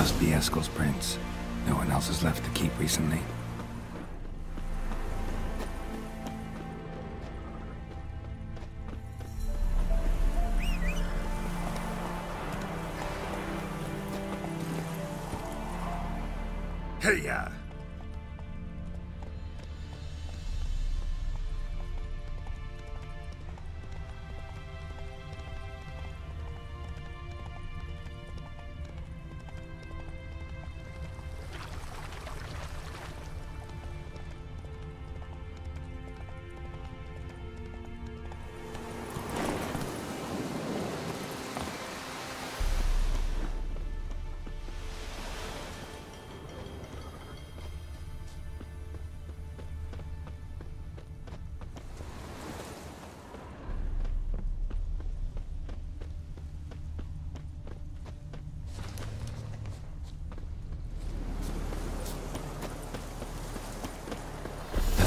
Must be Eskel's prints. No one else has left the keep recently. Hey-ya!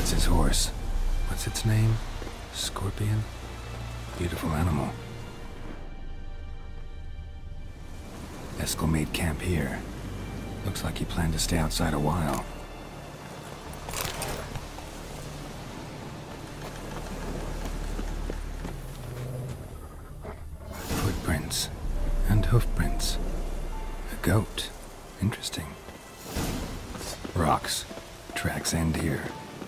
His horse. What's its name? Scorpion? Beautiful animal. Eskel made camp here. Looks like he planned to stay outside a while. Footprints. And hoofprints. A goat. Interesting. Rocks. Tracks end here.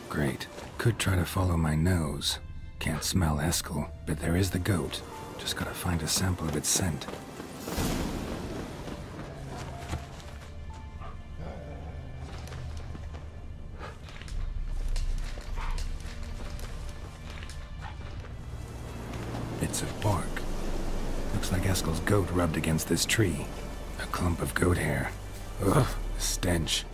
Great. Could try to follow my nose. Can't smell Eskel, but there is the goat. Just gotta find a sample of its scent. Bits of bark. Looks like Eskel's goat rubbed against this tree. A clump of goat hair. Ugh, the stench.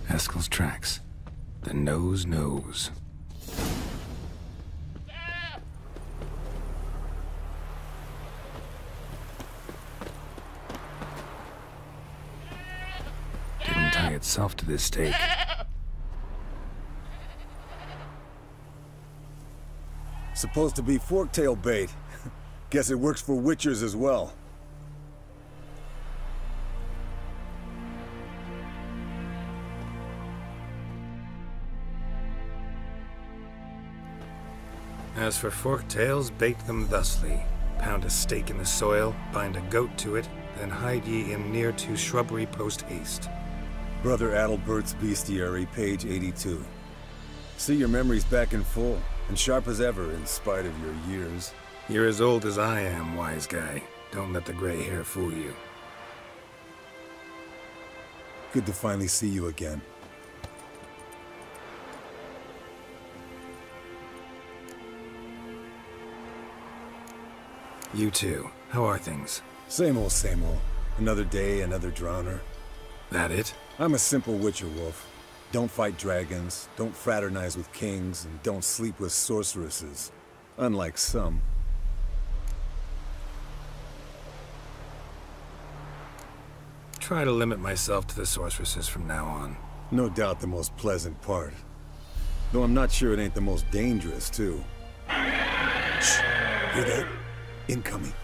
Eskel's tracks. The nose knows. Didn't tie itself to this stake. Supposed to be forktail bait. Guess it works for witchers as well. As for forktails, bait them thusly. Pound a stake in the soil, bind a goat to it, then hide ye him near to shrubbery post haste. Brother Adalbert's Bestiary, page 82. See, your memory's back in full, and sharp as ever in spite of your years. You're as old as I am, wise guy. Don't let the gray hair fool you. Good to finally see you again. You too. How are things? Same old, same old. Another day, another drowner. That it? I'm a simple witcher wolf. Don't fight dragons, don't fraternize with kings, and don't sleep with sorceresses. Unlike some. Try to limit myself to the sorceresses from now on. No doubt the most pleasant part. Though I'm not sure it ain't the most dangerous, too. Shh! Hear that? Incoming.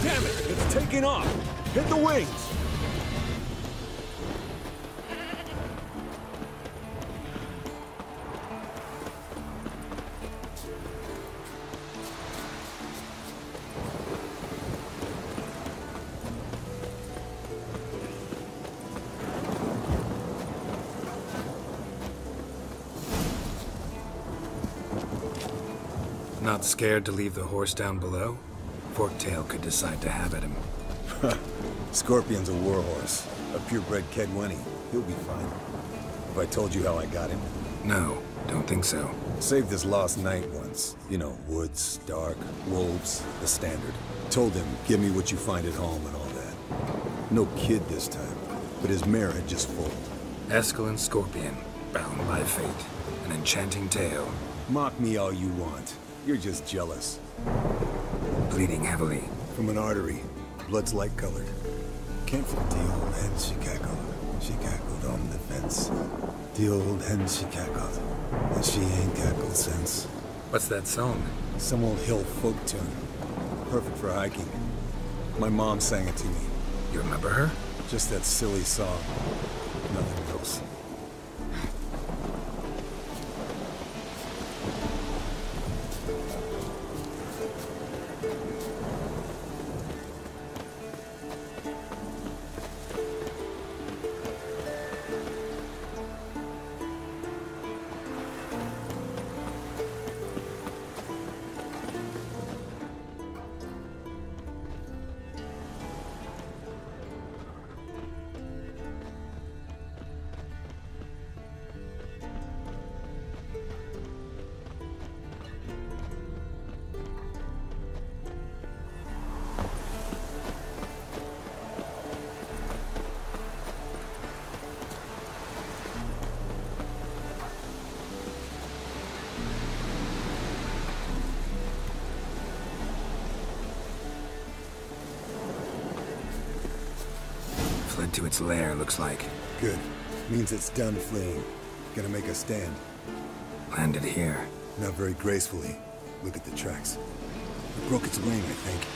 Damn it! It's taking off! Hit the wings! Not scared to leave the horse down below? Forktail could decide to have at him. Scorpion's a warhorse. A purebred Kedwenny. He'll be fine. If I told you how I got him? No, don't think so. Saved his lost knight once. You know, woods, dark, wolves, the standard. Told him, give me what you find at home and all that. No kid this time, but his mare had just foaled. Eskel and Scorpion, bound by fate. An enchanting tale. Mock me all you want. You're just jealous. Bleeding heavily. From an artery. Blood's light-colored. Can't fit the old hen she cackled. She cackled on the fence. The old hen she cackled. And she ain't cackled since. What's that song? Some old hill folk tune. Perfect for hiking. My mom sang it to me. You remember her? Just that silly song. Nothing else. Fled to its lair, looks like. Good. Means it's done fleeing. Gonna make a stand. Landed here. Not very gracefully. Look at the tracks. It broke its wing, I think.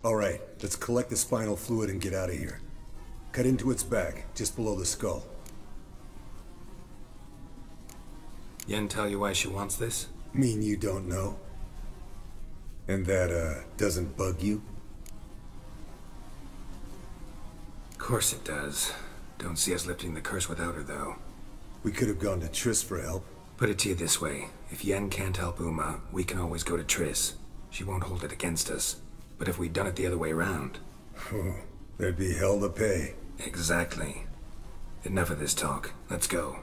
Alright, let's collect the spinal fluid and get out of here. Cut into its back, just below the skull. Yen tell you why she wants this? Mean you don't know? And that, doesn't bug you? Of course it does. Don't see us lifting the curse without her, though. We could have gone to Triss for help. Put it to you this way. If Yen can't help Uma, we can always go to Triss. She won't hold it against us. But if we'd done it the other way around... There'd be hell to pay. Exactly. Enough of this talk. Let's go.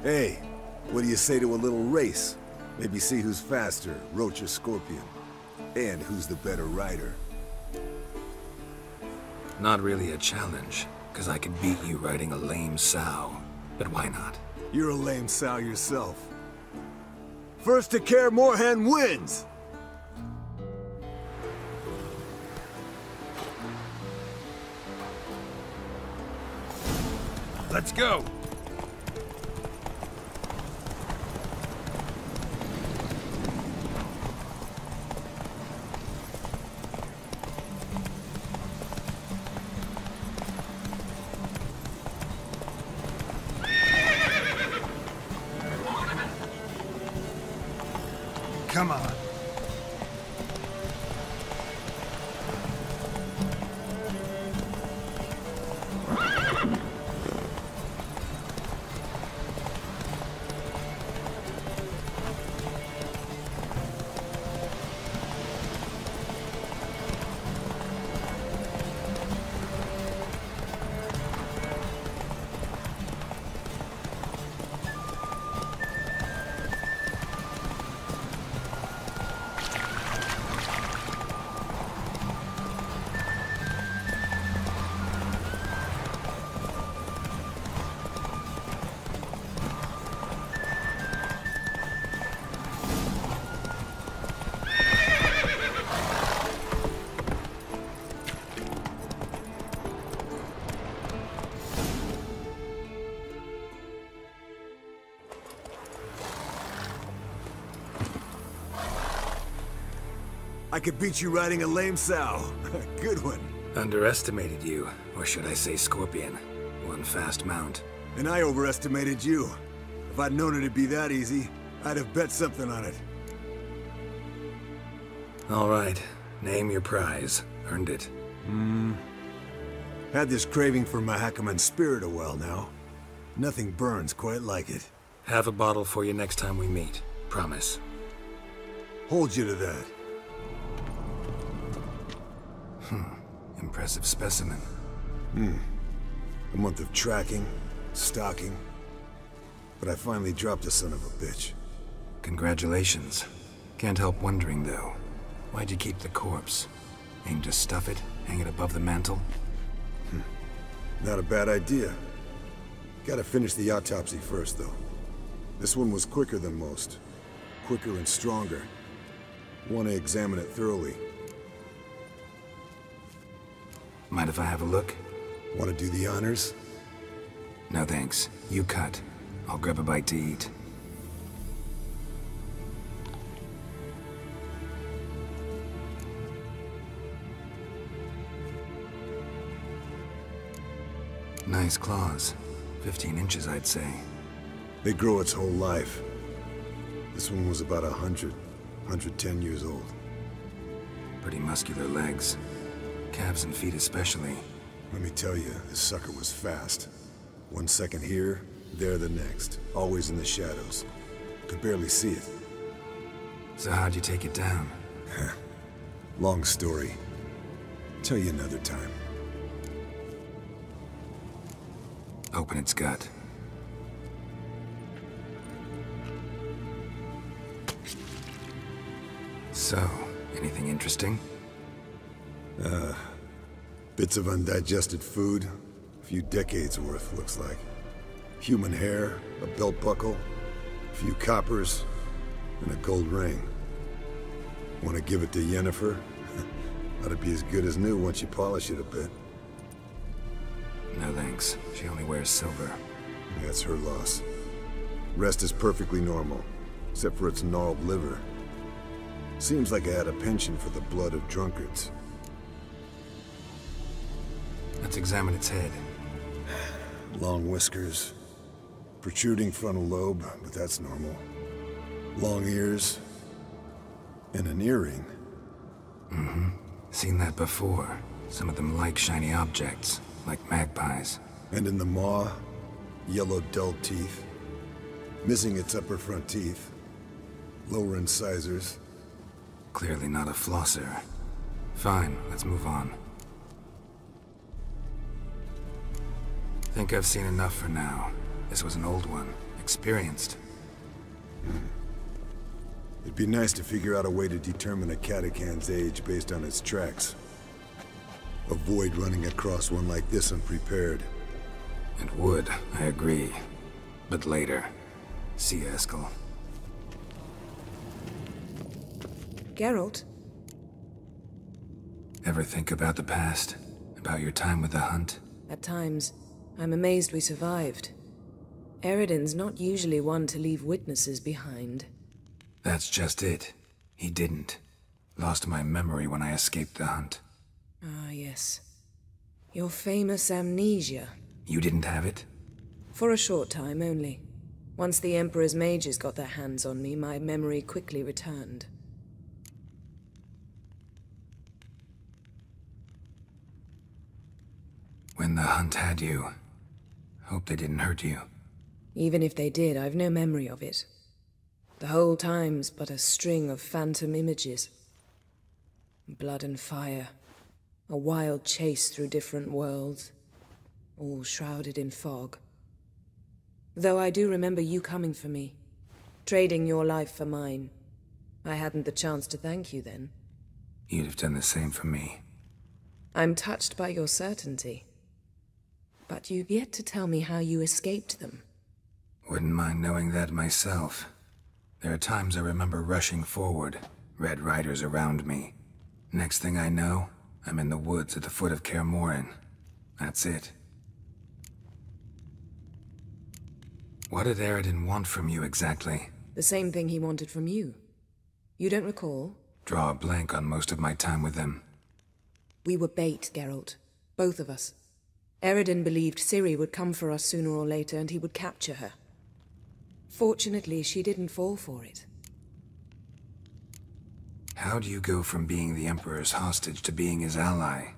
Hey, what do you say to a little race? Maybe see who's faster, Roach or Scorpion. And who's the better rider. Not really a challenge, because I could beat you riding a lame sow. But why not? You're a lame sow yourself. First to Kaer Morhen wins! Let's go! Come on. I could beat you riding a lame sow. Good one. Underestimated you, or should I say Scorpion. One fast mount. And I overestimated you. If I'd known it'd be that easy, I'd have bet something on it. All right, name your prize. Earned it. Had this craving for Mahakaman spirit a while now. Nothing burns quite like it. Have a bottle for you next time we meet. Promise. Hold you to that. Impressive specimen. A month of tracking, stalking. But I finally dropped the son of a bitch. Congratulations. Can't help wondering, though. Why'd you keep the corpse? Aim to stuff it? Hang it above the mantle? Not a bad idea. Gotta finish the autopsy first, though. This one was quicker than most. Quicker and stronger. Want to examine it thoroughly. Mind if I have a look? Want to do the honors? No thanks. You cut. I'll grab a bite to eat. Nice claws. 15 inches, I'd say. They grow its whole life. This one was about 110 years old. Pretty muscular legs. Calves and feet especially. Let me tell you, this sucker was fast. 1 second here, there the next. Always in the shadows. Could barely see it. So how'd you take it down? Long story. Tell you another time. Open its gut. So, anything interesting? Bits of undigested food. A few decades worth, looks like. Human hair, a belt buckle, a few coppers, and a gold ring. Want to give it to Yennefer? Ought to be as good as new once you polish it a bit. No thanks. She only wears silver. That's her loss. Rest is perfectly normal, except for its gnarled liver. Seems like I had a penchant for the blood of drunkards. Let's examine its head. Long whiskers, protruding frontal lobe, but that's normal. Long ears, and an earring. Seen that before. Some of them like shiny objects, like magpies. And in the maw, yellow dull teeth. Missing its upper front teeth. Lower incisors. Clearly not a flosser. Fine, let's move on. Think I've seen enough for now. This was an old one. Experienced. It'd be nice to figure out a way to determine a catacan's age based on its tracks. Avoid running across one like this unprepared. It would, I agree. But later. See you, Eskel. Geralt? Ever think about the past? About your time with the hunt? At times, I'm amazed we survived. Eridan's not usually one to leave witnesses behind. That's just it. He didn't. Lost my memory when I escaped the hunt. Ah, yes. Your famous amnesia. You didn't have it? For a short time only. Once the Emperor's mages got their hands on me, my memory quickly returned. When the hunt had you, hope they didn't hurt you. Even if they did, I've no memory of it. The whole time's but a string of phantom images. Blood and fire. A wild chase through different worlds. All shrouded in fog. Though I do remember you coming for me. Trading your life for mine. I hadn't the chance to thank you then. You'd have done the same for me. I'm touched by your certainty. But you've yet to tell me how you escaped them. Wouldn't mind knowing that myself. There are times I remember rushing forward, Red Riders around me. Next thing I know, I'm in the woods at the foot of Kaer Morhen. That's it. What did Aridin want from you exactly? The same thing he wanted from you. You don't recall? Draw a blank on most of my time with him. We were bait, Geralt. Both of us. Aridin believed Ciri would come for us sooner or later and he would capture her. Fortunately, she didn't fall for it. How do you go from being the Emperor's hostage to being his ally?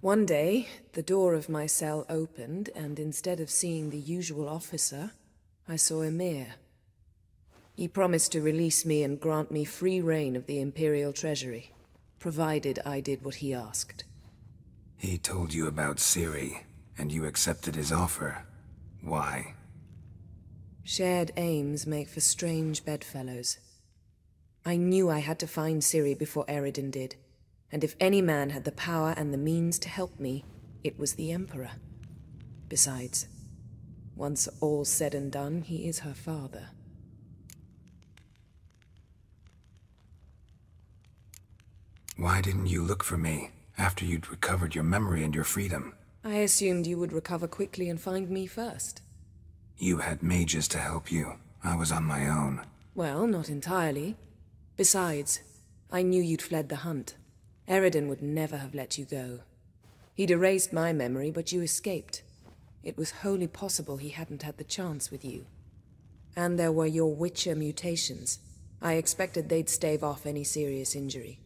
One day, the door of my cell opened, and instead of seeing the usual officer, I saw Emir. He promised to release me and grant me free reign of the Imperial Treasury, provided I did what he asked. He told you about Ciri, and you accepted his offer. Why? Shared aims make for strange bedfellows. I knew I had to find Ciri before Aridin did, and if any man had the power and the means to help me, it was the Emperor. Besides, once all's said and done, he is her father. Why didn't you look for me after you'd recovered your memory and your freedom? I assumed you would recover quickly and find me first. You had mages to help you. I was on my own. Well, not entirely. Besides, I knew you'd fled the hunt. Aridin would never have let you go. He'd erased my memory, but you escaped. It was wholly possible he hadn't had the chance with you. And there were your Witcher mutations. I expected they'd stave off any serious injury.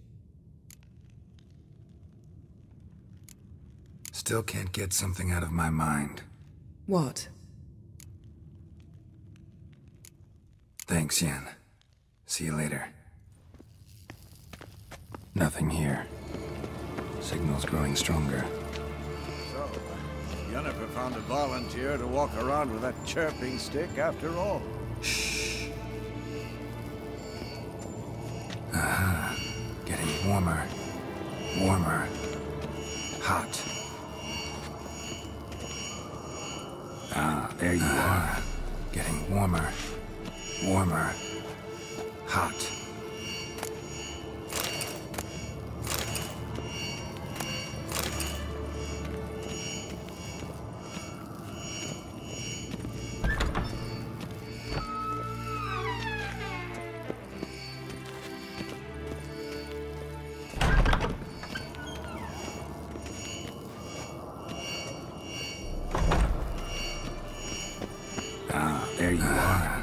Still can't get something out of my mind. What? Thanks, Yen. See you later. Nothing here. Signal's growing stronger. So, Yennefer found a volunteer to walk around with that chirping stick after all. Shh. Aha. Getting warmer. Warmer. Hot. Ah, there you are. Getting warmer. Warmer. Hot. Ah, there you are.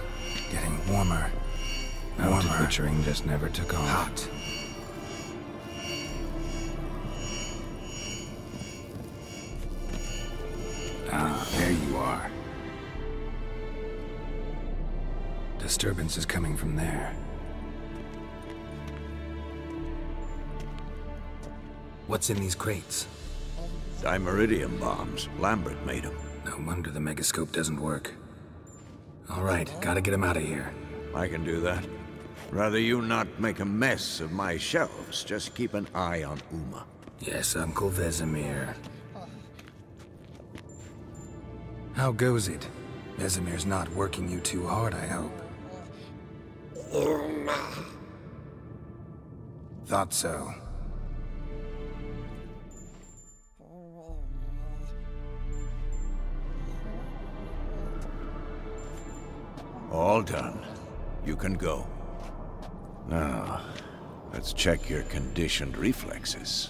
Getting warmer. Warmer. Butchering just never took off. Hot. Ah, there you are. Disturbance is coming from there. What's in these crates? Dimeridium bombs. Lambert made them. No wonder the megascope doesn't work. All right, gotta get him out of here. I can do that. Rather you not make a mess of my shelves. Just keep an eye on Uma. Yes, Uncle Vesemir. How goes it? Vesemir's not working you too hard, I hope. Thought so. All done. You can go. Now, let's check your conditioned reflexes.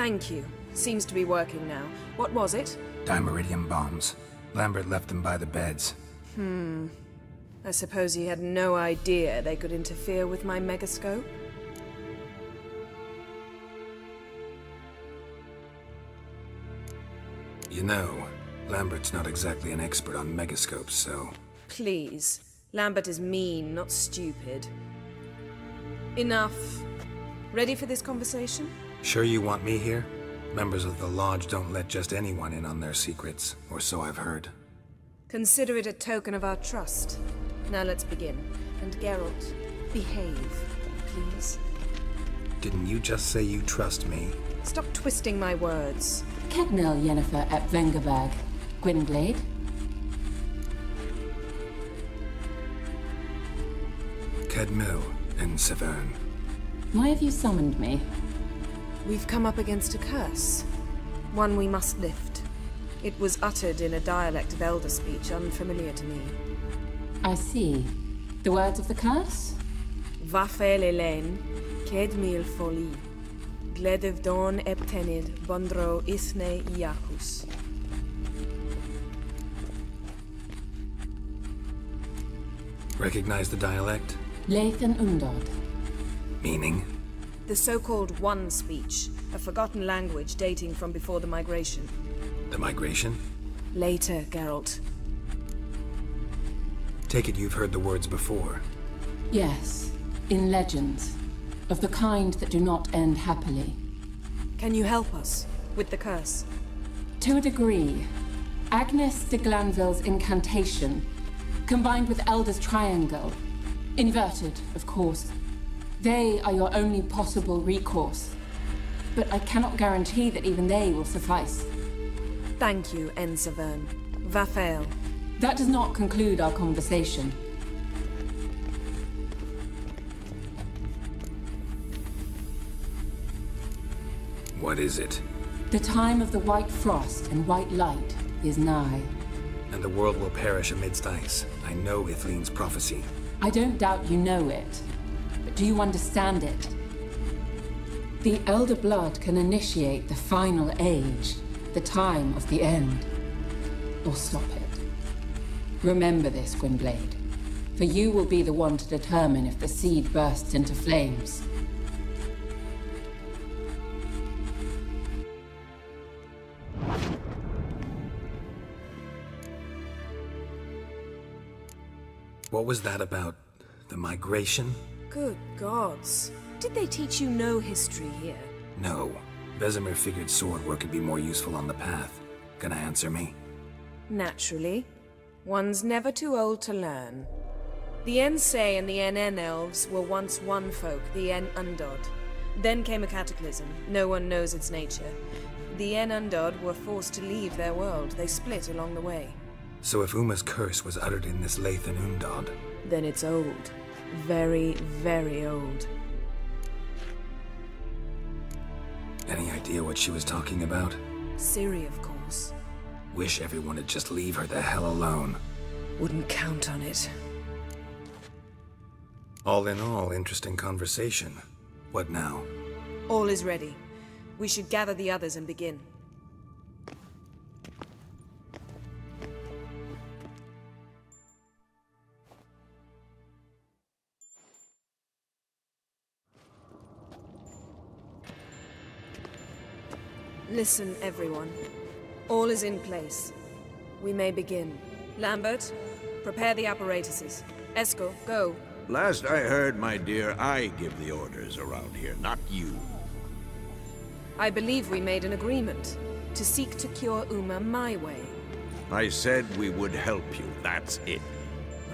Thank you. Seems to be working now. What was it? Dimeridium bombs. Lambert left them by the beds. I suppose he had no idea they could interfere with my megascope? You know, Lambert's not exactly an expert on megascopes, so... Please. Lambert is mean, not stupid. Enough. Ready for this conversation? Sure you want me here? Members of the Lodge don't let just anyone in on their secrets, or so I've heard. Consider it a token of our trust. Now let's begin. And Geralt, behave, please. Didn't you just say you trust me? Stop twisting my words. Kednel Yennefer ep Vengerberg, Gwynblade. Kedmil and Severn. Why have you summoned me? We've come up against a curse. One we must lift. It was uttered in a dialect of Elder speech unfamiliar to me. I see. The words of the curse? Vafel Elaine, Kedmil Foli, Gledev Dawn Eptenid, Bondro Ithne Iacus. Recognize the dialect? Lathan Undod. Meaning? The so-called One speech, a forgotten language dating from before the migration. The migration? Later, Geralt. Take it you've heard the words before. Yes, in legends. Of the kind that do not end happily. Can you help us with the curse? To a degree. Agnes de Glanville's incantation, combined with Elder's triangle, inverted, of course. They are your only possible recourse. But I cannot guarantee that even they will suffice. Thank you, Severn. Vafel. That does not conclude our conversation. What is it? The time of the white frost and white light is nigh. And the world will perish amidst ice. I know Ithleen's prophecy. I don't doubt you know it. But do you understand it? The Elder Blood can initiate the final age, the time of the end. Or stop it. Remember this, Gwynblade. For you will be the one to determine if the seed bursts into flames. What was that about? The migration? Good gods. Did they teach you no history here? No. Vesemir figured sword work could be more useful on the path. Gonna answer me? Naturally. One's never too old to learn. The Ensei and the NN elves were once one folk, the En Undod. Then came a cataclysm. No one knows its nature. The En Undod were forced to leave their world. They split along the way. So if Uma's curse was uttered in this Lathan Undod... Then it's old. Very, very old. Any idea what she was talking about? Ciri, of course. Wish everyone would just leave her the hell alone. Wouldn't count on it. All in all, interesting conversation. What now? All is ready. We should gather the others and begin. Listen, everyone. All is in place. We may begin. Lambert, prepare the apparatuses. Eskel, go. Last I heard, my dear, I give the orders around here, not you. I believe we made an agreement to seek to cure Uma my way. I said we would help you, that's it.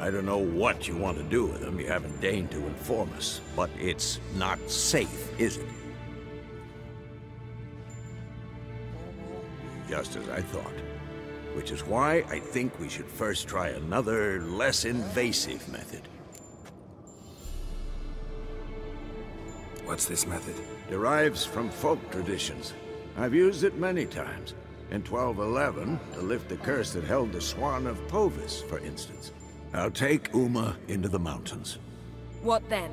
I don't know what you want to do with them, you haven't deigned to inform us, but it's not safe, is it? Just as I thought. Which is why I think we should first try another, less invasive method. What's this method? Derives from folk traditions. I've used it many times. In 1211, to lift the curse that held the Swan of Povis, for instance. I'll take Uma into the mountains. What then?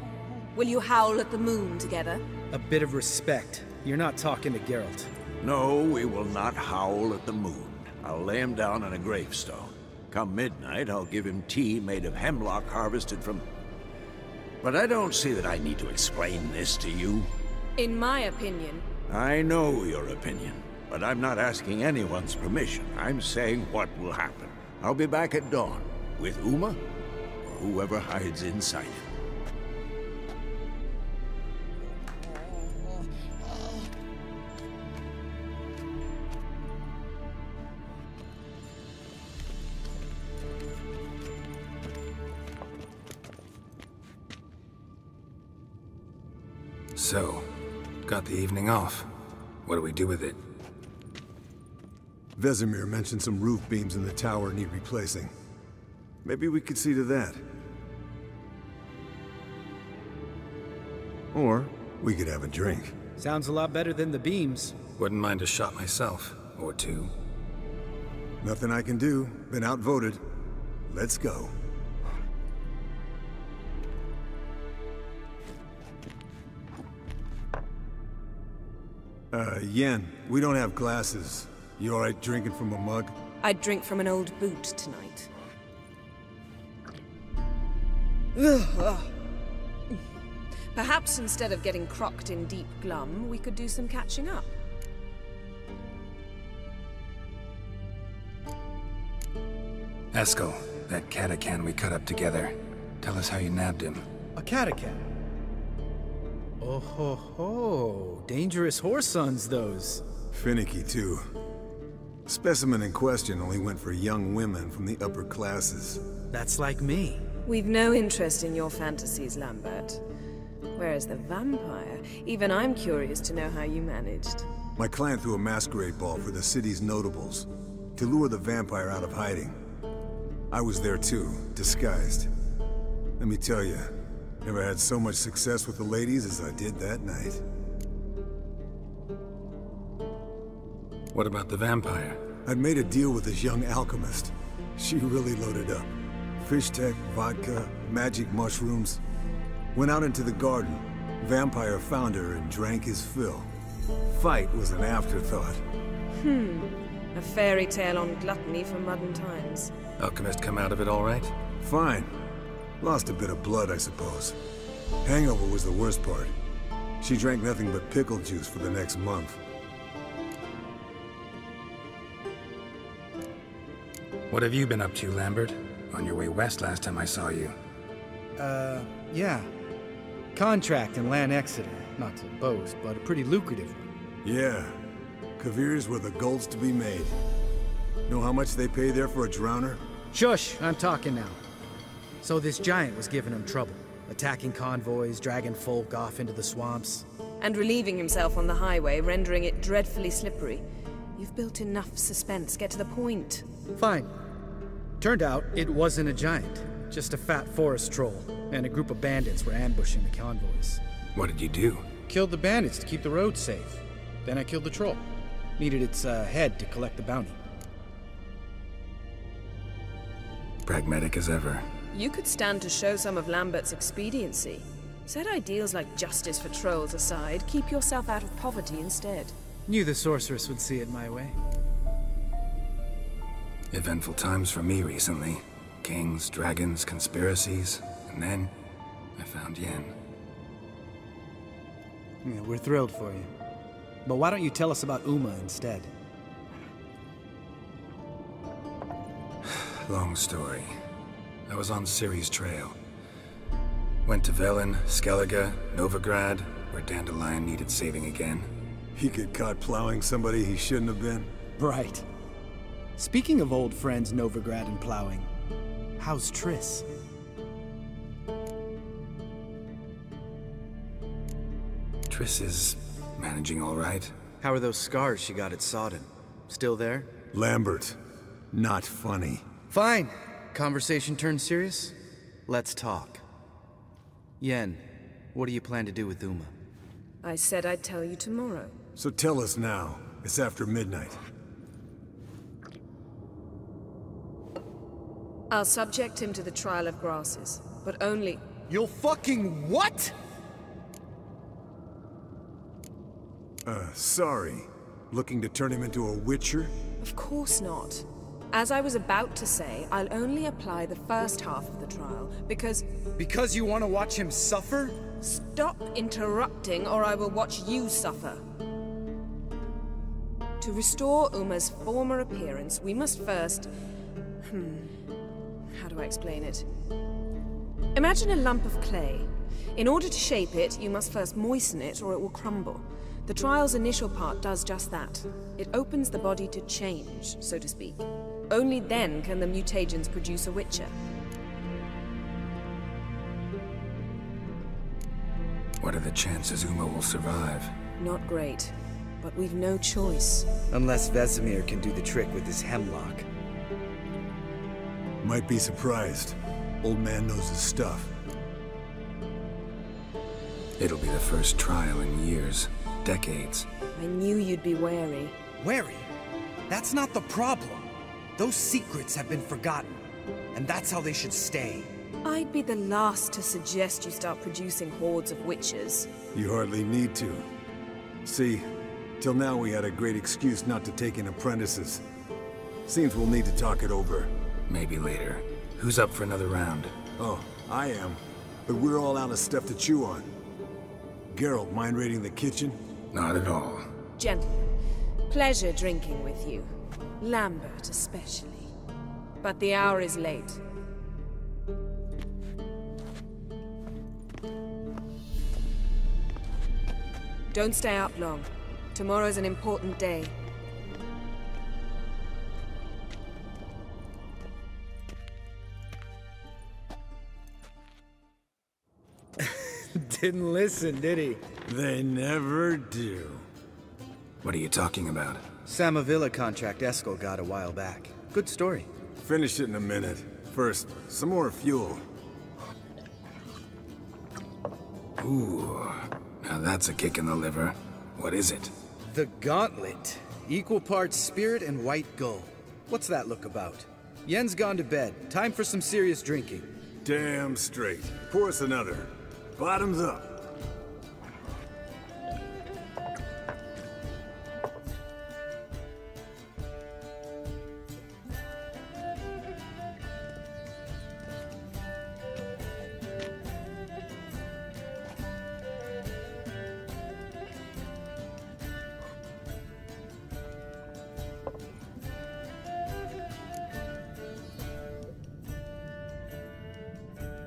Will you howl at the moon together? A bit of respect. You're not talking to Geralt. No, we will not howl at the moon. I'll lay him down on a gravestone. Come midnight, I'll give him tea made of hemlock harvested from... But I don't see that I need to explain this to you. In my opinion... I know your opinion, but I'm not asking anyone's permission. I'm saying what will happen. I'll be back at dawn, with Uma, or whoever hides inside him. So, got the evening off. What do we do with it? Vesemir mentioned some roof beams in the tower need replacing. Maybe we could see to that. Or we could have a drink. Sounds a lot better than the beams. Wouldn't mind a shot myself, or two. Nothing I can do. Been outvoted. Let's go. Yen, we don't have glasses. You alright drinking from a mug? I'd drink from an old boot tonight. Perhaps instead of getting crocked in deep glum, we could do some catching up. Eskel, that catacan we cut up together. Tell us how you nabbed him. A catacan? Oh ho ho. Dangerous horse sons, those. Finicky, too. The specimen in question only went for young women from the upper classes. That's like me. We've no interest in your fantasies, Lambert. Whereas the vampire, even I'm curious to know how you managed. My clan threw a masquerade ball for the city's notables, to lure the vampire out of hiding. I was there too, disguised. Let me tell you, never had so much success with the ladies as I did that night. What about the vampire? I'd made a deal with this young alchemist. She really loaded up. Fish tech, vodka, magic mushrooms. Went out into the garden. Vampire found her and drank his fill. Fight was an afterthought. A fairy tale on gluttony for modern times. Alchemist come out of it all right? Fine. Lost a bit of blood, I suppose. Hangover was the worst part. She drank nothing but pickle juice for the next month. What have you been up to, Lambert? On your way west last time I saw you. Yeah. Contract in Lan Exeter. Not to boast, but a pretty lucrative one. Yeah. Kavir's were the gold's to be made. Know how much they pay there for a drowner? Shush! I'm talking now. So this giant was giving him trouble. Attacking convoys, dragging folk off into the swamps. And relieving himself on the highway, rendering it dreadfully slippery. You've built enough suspense. Get to the point. Fine. Turned out, it wasn't a giant. Just a fat forest troll. And a group of bandits were ambushing the convoys. What did you do? Killed the bandits to keep the road safe. Then I killed the troll. Needed its head to collect the bounty. Pragmatic as ever. You could stand to show some of Lambert's expediency. Set ideals like justice for trolls aside, keep yourself out of poverty instead. Knew the sorceress would see it my way. Eventful times for me recently. Kings, dragons, conspiracies, and then I found Yen. Yeah, we're thrilled for you. But why don't you tell us about Uma instead? Long story. I was on Ciri's trail. Went to Velen, Skellige, Novigrad, where Dandelion needed saving again. He get caught plowing somebody he shouldn't have been? Right. Speaking of old friends Novigrad and plowing, how's Triss? Triss is managing all right. How are those scars she got at Sodden? Still there? Lambert. Not funny. Fine. Conversation turned serious? Let's talk. Yen, what do you plan to do with Uma? I said I'd tell you tomorrow. So tell us now. It's after midnight. I'll subject him to the trial of grasses, but only... You'll fucking what? Sorry. Looking to turn him into a witcher? Of course not. As I was about to say, I'll only apply the first half of the trial, because... Because you want to watch him suffer? Stop interrupting, or I will watch you suffer. To restore Uma's former appearance, we must first... How do I explain it? Imagine a lump of clay. In order to shape it, you must first moisten it, or it will crumble. The trial's initial part does just that. It opens the body to change, so to speak. Only then can the mutagens produce a witcher. What are the chances Uma will survive? Not great, but we've no choice. Unless Vesemir can do the trick with his hemlock. Might be surprised. Old man knows his stuff. It'll be the first trial in years, decades. I knew you'd be wary. Wary? That's not the problem. Those secrets have been forgotten, and that's how they should stay. I'd be the last to suggest you start producing hordes of witches. You hardly need to. See, till now we had a great excuse not to take in apprentices. Seems we'll need to talk it over. Maybe later. Who's up for another round? Oh, I am. But we're all out of stuff to chew on. Geralt, mind raiding the kitchen? Not at all. Gentlemen, pleasure drinking with you. Lambert especially. But the hour is late. Don't stay up long. Tomorrow's an important day. Didn't listen, did he? They never do. What are you talking about? Samavilla contract Eskel got a while back. Good story. Finish it in a minute. First, some more fuel. Ooh, now that's a kick in the liver. What is it? The Gauntlet. Equal parts spirit and white gull. What's that look about? Yen's gone to bed. Time for some serious drinking. Damn straight. Pour us another. Bottoms up.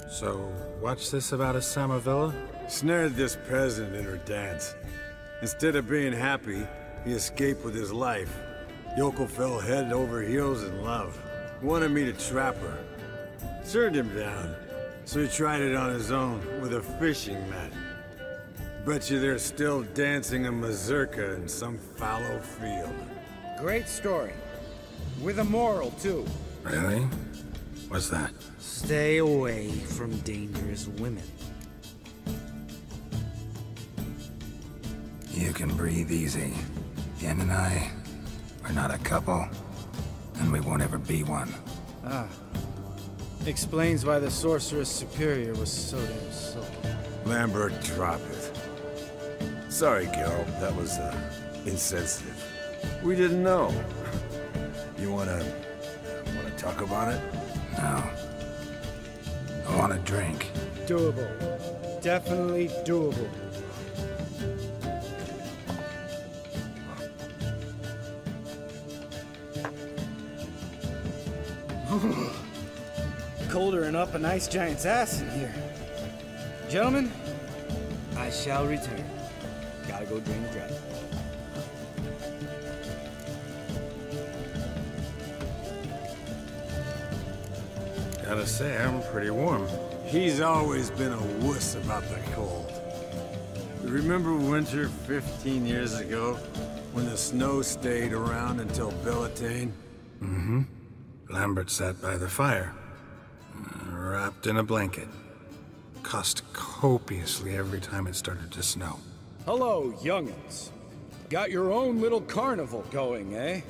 So, what's this about a Samavilla? Snared this peasant in her dance. Instead of being happy, he escaped with his life. Yoko fell head over heels in love. Wanted me to trap her. Turned him down, so he tried it on his own with a fishing net. Bet you they're still dancing a mazurka in some fallow field. Great story. With a moral, too. Really? What's that? Stay away from dangerous women. You can breathe easy. Yen and I, we're not a couple, and we won't ever be one. Ah. Explains why the Sorceress Superior was so damn sulky. Lambert, drop it. Sorry, Geralt, that was, insensitive. We didn't know. You wanna talk about it? No. I want a drink. Doable. Definitely doable. Colder and up a nice giant's ass in here. Gentlemen, I shall return. Gotta go drain the dragon. Gotta say, I'm pretty warm. He's always been a wuss about the cold. Remember winter 15 years ago, when the snow stayed around until Bellatane? Mm-hmm. Lambert sat by the fire, wrapped in a blanket. Cost copiously every time it started to snow. Hello, young'uns. Got your own little carnival going, eh?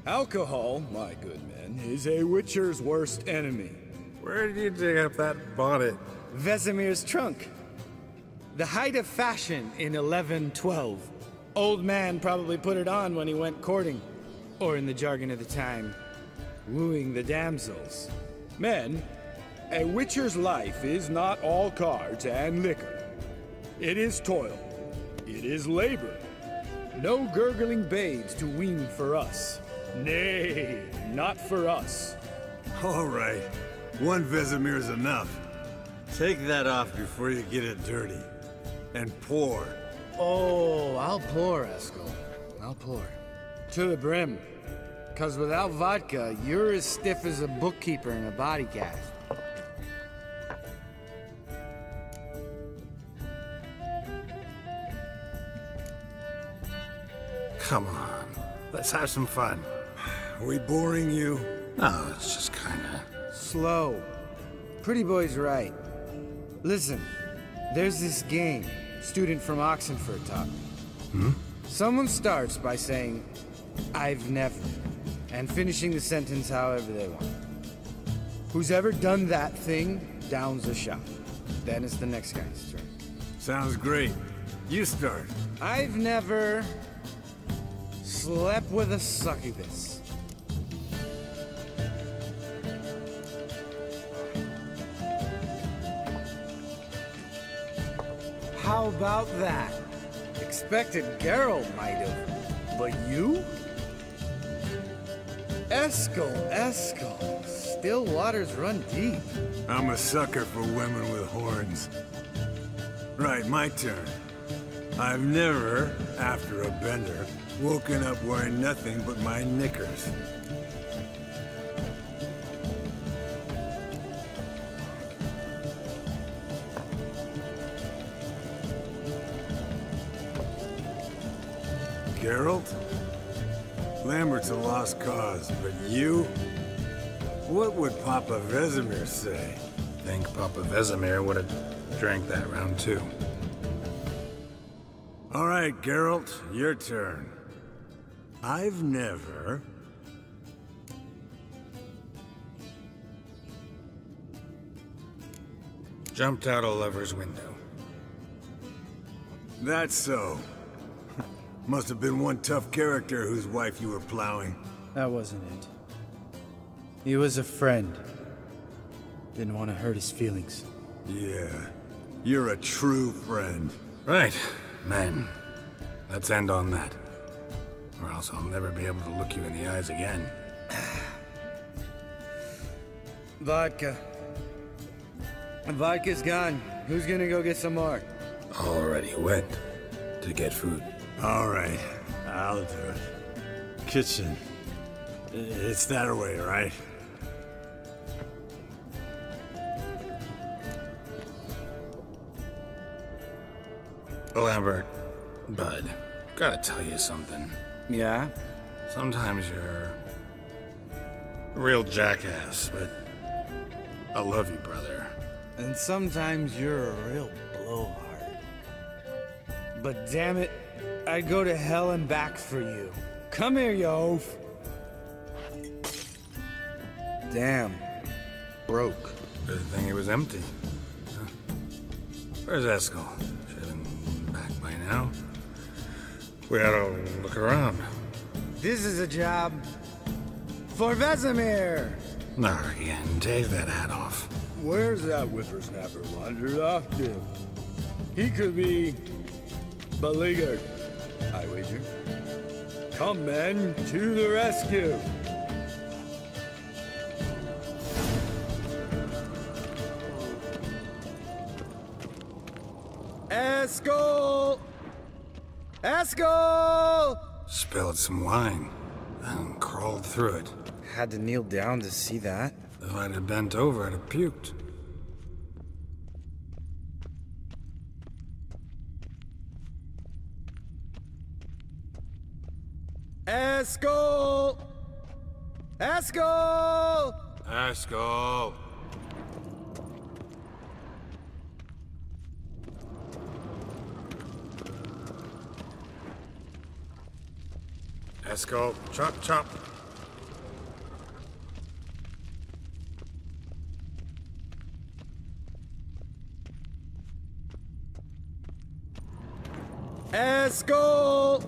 Alcohol, my good men, is a witcher's worst enemy. Where did you dig up that bonnet? Vesemir's trunk. The height of fashion in 1112. Old man probably put it on when he went courting. Or in the jargon of the time, wooing the damsels. Men, a witcher's life is not all cards and liquor. It is toil. It is labor. No gurgling babes to wean for us. Nay, not for us. All right. One Vesemir is enough. Take that off before you get it dirty. And pour. Oh, I'll pour, Eskel. I'll pour. To the brim. 'Cause without vodka, you're as stiff as a bookkeeper in a body cast. Come on. Let's have some fun. Are we boring you? No, it's just kinda... Slow. Pretty boy's right. Listen, there's this game student from Oxenford taught me. Someone starts by saying, I've never, and finishing the sentence however they want. Who's ever done that thing downs a shot. Then it's the next guy's turn. Sounds great. You start. I've never slept with a succubus. How about that? Expected Geralt might have, but you? Eskel. Still waters run deep. I'm a sucker for women with horns. Right, my turn. I've never, after a bender, woken up wearing nothing but my knickers. Geralt? Lambert's a lost cause, but you? What would Papa Vesemir say? Think Papa Vesemir would have drank that round too. All right, Geralt, your turn. I've never... Jumped out a lover's window. That's so. Must have been one tough character whose wife you were plowing. That wasn't it. He was a friend. Didn't want to hurt his feelings. Yeah, you're a true friend. Right, men. Let's end on that. Or else I'll never be able to look you in the eyes again. Vodka. Vodka's gone. Who's gonna go get some more? Already went to get food. All right, I'll do it. Kitchen. It's that way, right? Lambert, bud, gotta tell you something. Yeah? Sometimes you're a real jackass, but I love you, brother. And sometimes you're a real blowhard. But damn it, I'd go to hell and back for you. Come here, you oaf. Damn. Broke. Good thing it was empty. Huh. Where's Eskel? Should have been back by now. We ought to look around. This is a job for Vesemir. Not again. Take that hat off. Where's that whippersnapper wandered off to? He could be beleaguered, I wager. Come, men, to the rescue. Eskel! Eskel! Spilled some wine, and crawled through it. Had to kneel down to see that. If I'd have bent over, I'd have puked. Eskel! Eskel! Eskel! Eskel, chop, chop. Eskel!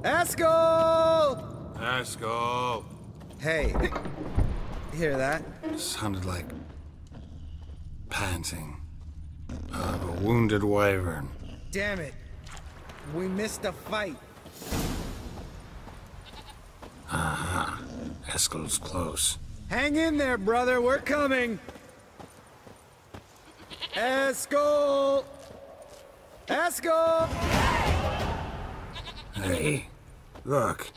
Eskel! Eskel! Hey, hear that? Sounded like panting of a wounded wyvern. Damn it. We missed a fight. Aha. Eskel's close. Hang in there, brother. We're coming. Eskel! Eskel! Hey, look.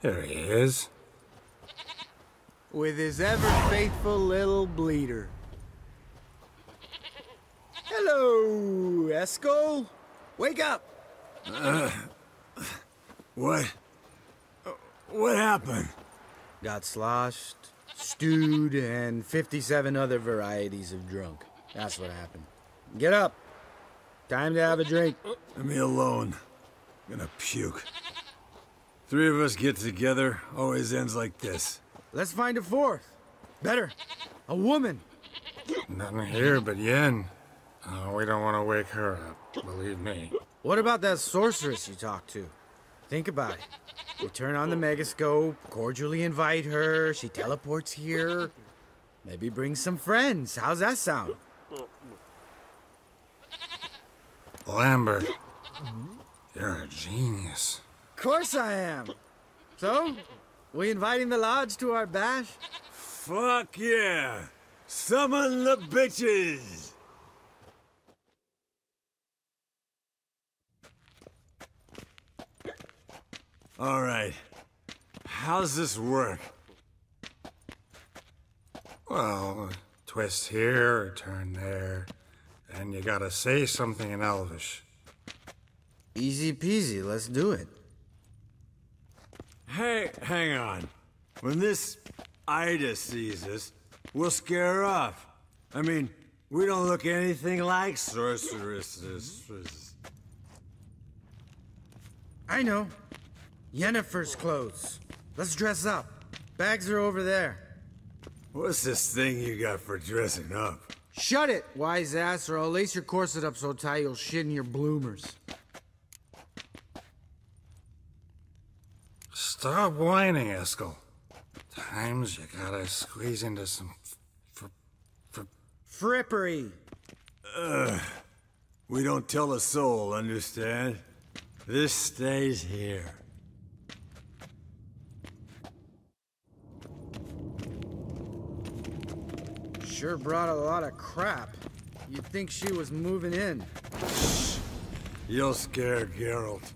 There he is. With his ever-faithful little bleeder. Hello, Eskel. Wake up! What? What happened? Got sloshed, stewed, and 57 other varieties of drunk. That's what happened. Get up. Time to have a drink. Leave me alone. I'm gonna puke. Three of us get together, always ends like this. Let's find a fourth. Better. A woman. Nothing here but Yen. Oh, we don't want to wake her up, believe me. What about that sorceress you talked to? Think about it. You turn on the megascope, cordially invite her, she teleports here. Maybe bring some friends. How's that sound? Lambert, you're a genius. Of course I am. So, we inviting the lodge to our bash? Fuck yeah! Summon the bitches! All right. How's this work? Well, twist here, or turn there, and you gotta say something in Elvish. Easy peasy, let's do it. Hey, hang on. When this Ida sees us, we'll scare her off. I mean, we don't look anything like sorceresses. I know. Yennefer's clothes. Let's dress up. Bags are over there. What's this thing you got for dressing up? Shut it, wise ass, or I'll lace your corset up so tight you'll shit in your bloomers. Stop whining, Eskel. Times you gotta squeeze into some Frippery. We don't tell a soul, understand? This stays here. Sure brought a lot of crap. You'd think she was moving in. You'll scare Geralt.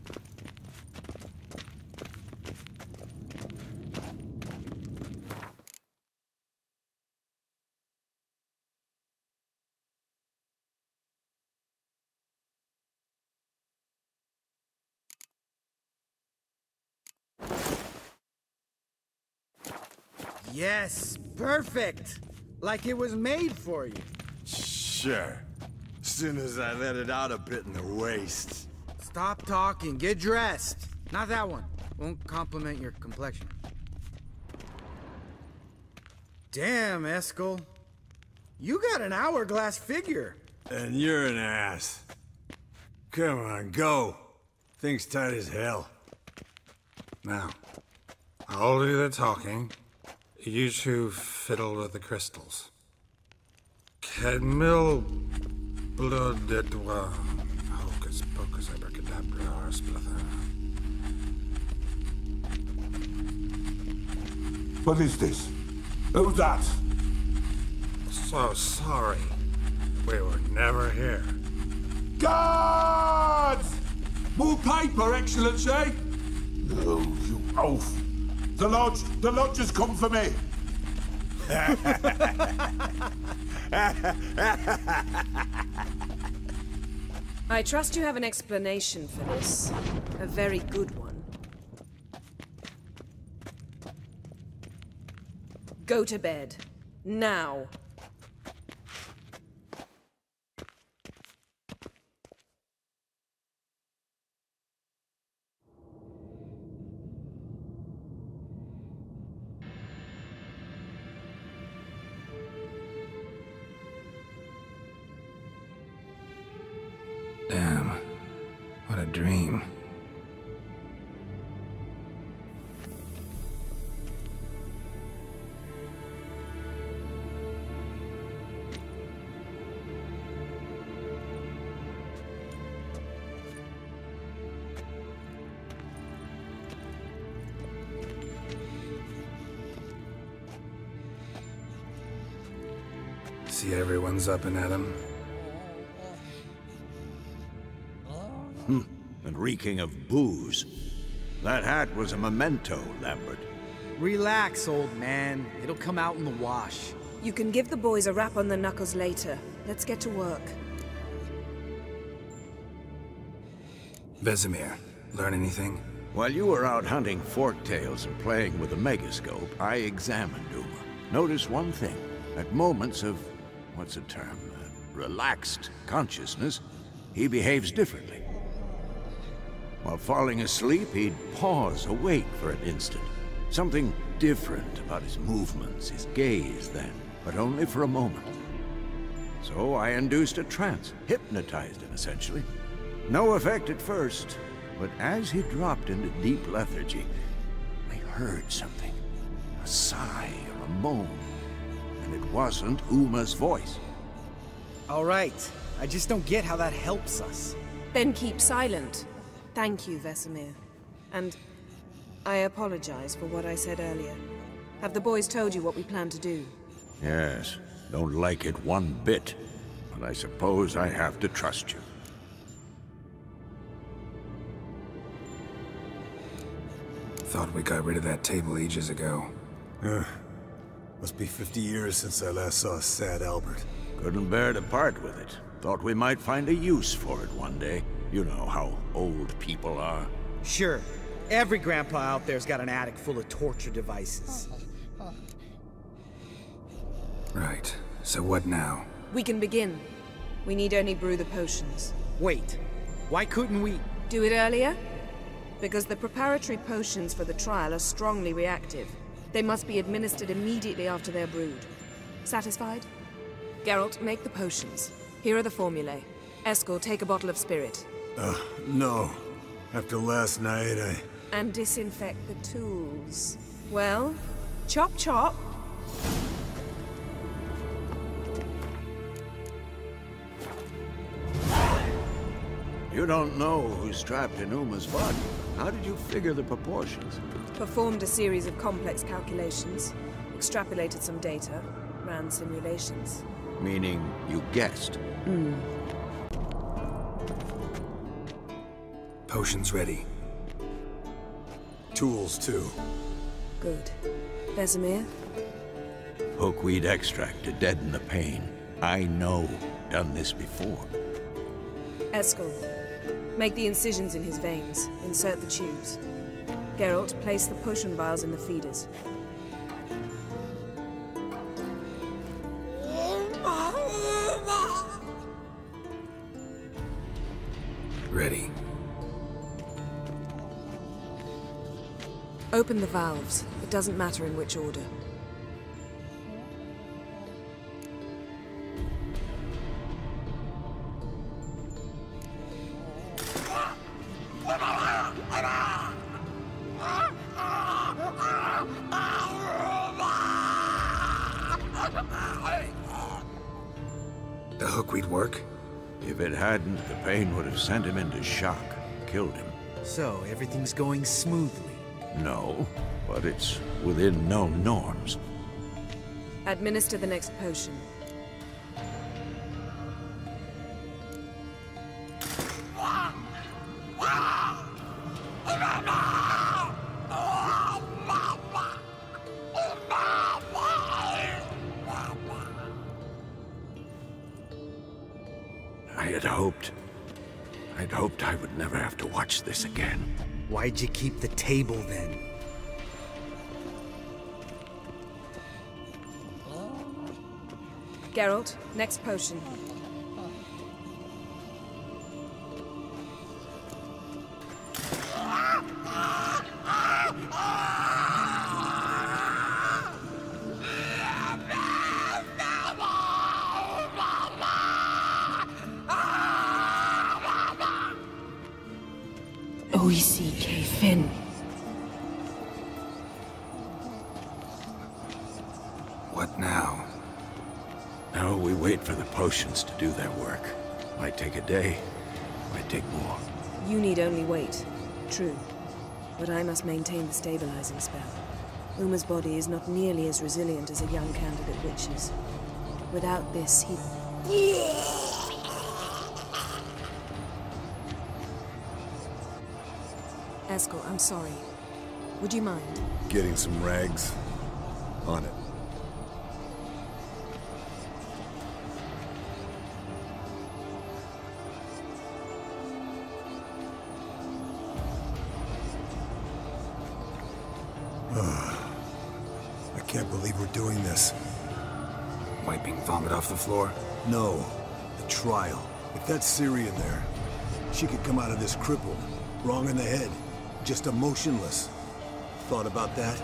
Yes, perfect. Like it was made for you. Sure. As soon as I let it out a bit in the waist. Stop talking, get dressed. Not that one. Won't compliment your complexion. Damn, Eskel. You got an hourglass figure. And you're an ass. Come on, go. Thing's tight as hell. Now, I'll do the talking. You two fiddle with the crystals. Cadmil blood de doigt. Hocus pocus abracadabra splather. What is this? Who's that? So sorry. We were never here. Guards! More paper, Excellency! No, you oaf! The lodge has come for me! I trust you have an explanation for this. A very good one. Go to bed. Now. Damn. What a dream. See everyone's up and at 'em. And reeking of booze. That hat was a memento, Lambert. Relax, old man. It'll come out in the wash. You can give the boys a rap on the knuckles later. Let's get to work. Vesemir, learn anything? While you were out hunting forktails and playing with the megascope, I examined Uma. Noticed one thing. At moments of, what's the term, relaxed consciousness, he behaves differently. While falling asleep, he'd pause, awake for an instant. Something different about his movements, his gaze then, but only for a moment. So I induced a trance, hypnotized him essentially. No effect at first, but as he dropped into deep lethargy, I heard something. A sigh or a moan, and it wasn't Uma's voice. All right. I just don't get how that helps us. Then keep silent. Thank you, Vesemir. And I apologize for what I said earlier. Have the boys told you what we plan to do? Yes, don't like it one bit, but I suppose I have to trust you. Thought we got rid of that table ages ago. Must be 50 years since I last saw sad Albert. Couldn't bear to part with it. Thought we might find a use for it one day. You know how old people are. Sure. Every grandpa out there's got an attic full of torture devices. Right. So what now? We can begin. We need only brew the potions. Wait. Why couldn't we... Do it earlier? Because the preparatory potions for the trial are strongly reactive. They must be administered immediately after they're brewed. Satisfied? Geralt, make the potions. Here are the formulae. Eskel, take a bottle of spirit. No. After last night, And disinfect the tools. Well, chop chop. You don't know who's trapped in Uma's body. How did you figure the proportions? Performed a series of complex calculations. Extrapolated some data. Ran simulations. Meaning you guessed. Potions ready. tools too. Good. Vesemir? Hookweed extract to deaden the pain. I know. Done this before. Eskel, make the incisions in his veins. Insert the tubes. Geralt, place the potion vials in the feeders. Ready. Open the valves. It doesn't matter in which order. The hookweed work? If it hadn't, the pain would have sent him into shock, killed him. So, everything's going smoothly. No, but it's within known norms. Administer the next potion. I'd hoped I would never have to watch this again. Why'd you keep the table then? Geralt, next potion. Oisi K-Fin. What now? Now we wait for the potions to do their work. Might take a day, might take more. You need only wait. True. But I must maintain the stabilizing spell. Uma's body is not nearly as resilient as a young candidate witch's. Without this, he... Eskel, I'm sorry. Would you mind? Getting some rags? On it. I can't believe we're doing this. Wiping vomit off the floor? No, the trial. If that's Syrian there, she could come out of this crippled, wrong in the head, just emotionless. Thought about that?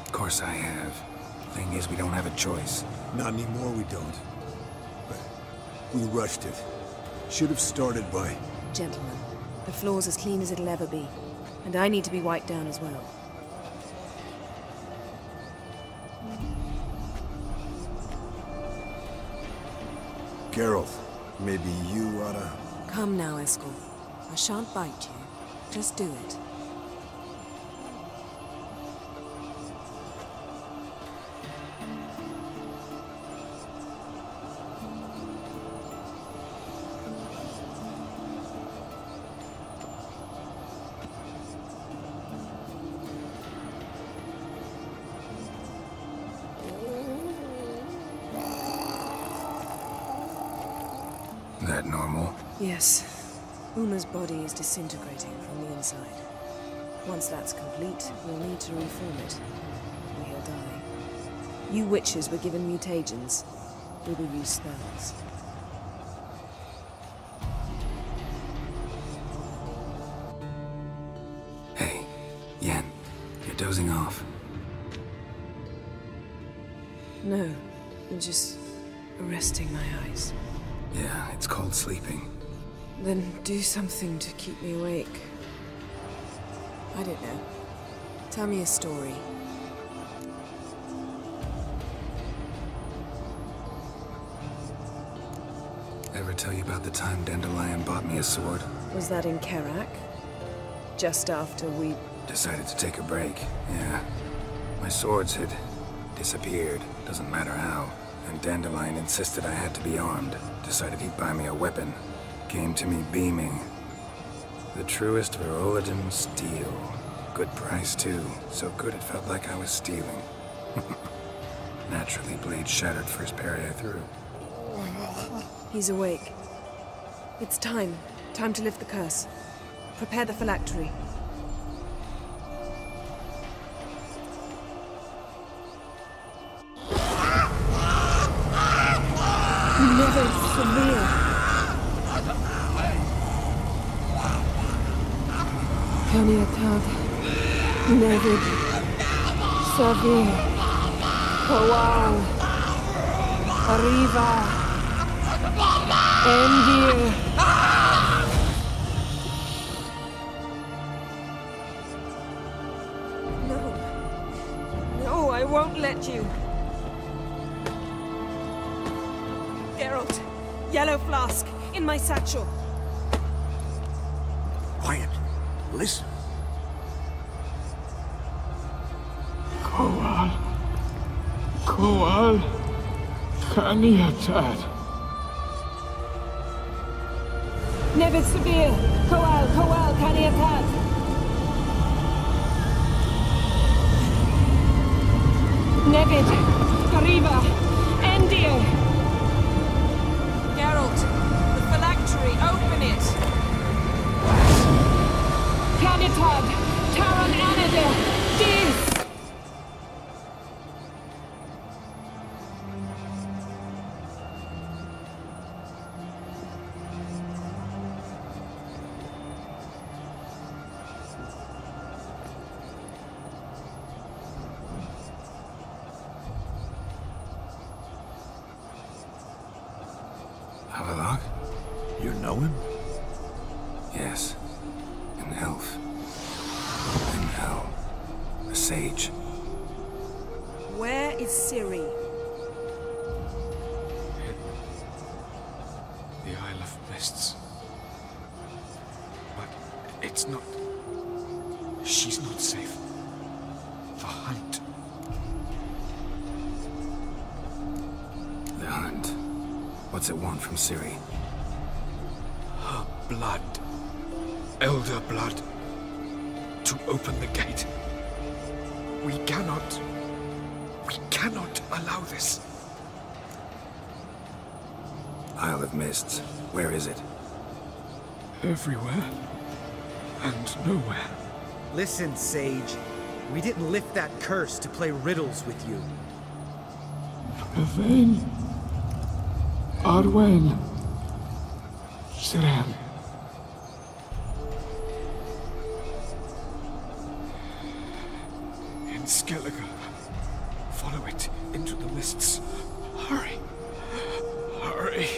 Of course I have. Thing is, we don't have a choice. Not anymore, we don't. But we rushed it. Should have started by... Gentlemen, the floor's as clean as it'll ever be. And I need to be wiped down as well. Geralt, maybe you oughta... Come now, Eskel. I shan't bite you. Just do it. That normal? Yes. Uma's body is disintegrating from the inside. Once that's complete, we'll need to reform it. Or he'll die. You witches were given mutagens. We will use spells. Hey, Yen, you're dozing off. No, I'm just resting my eyes. Yeah, it's called sleeping. Then do something to keep me awake. I don't know. Tell me a story. Ever tell you about the time Dandelion bought me a sword? Was that in Kerak? Just after we... Decided to take a break, yeah. My swords had disappeared, doesn't matter how. And Dandelion insisted I had to be armed. Decided he'd buy me a weapon. Came to me beaming. The truest Verolidan steel. Good price, too. So good it felt like I was stealing. Naturally, blade shattered first parry I threw. He's awake. It's time. Time to lift the curse. Prepare the phylactery. Never severe. Kaniatag. Nevid. Severe. Kowal. Arriva. Endir. No. No, I won't let you. Geralt, yellow flask, in my satchel. Quiet. Listen. Kowal. Kowal. Kaniatad. Nevid Severe. Kowal, Kaniatad. Nevid. Arriva. Endir. Geralt, the phylactery, open it. Canitad. Taron Anadir. Dis. Havelock? You know him? Yes. An elf. In hell. A sage. Where is Ciri? The Isle of Mists. But it's not... She's not safe. The hunt. The hunt. What's it want from Ciri? Her blood. Elder blood. To open the gate. We cannot allow this. Isle of Mists. Where is it? Everywhere. And nowhere. Listen, Sage. We didn't lift that curse to play riddles with you. Yvain. Arwen. Siren. In Skellige. Follow it into the mists. Hurry. Hurry.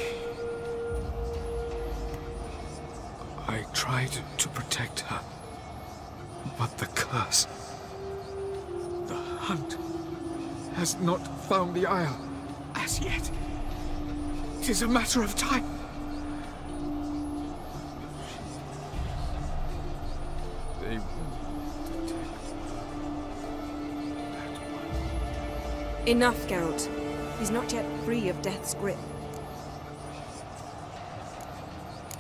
I tried to protect her. But the curse... The hunt has not found the Isle as yet. It is a matter of time. They will detect that one. Enough, Geralt. He's not yet free of death's grip.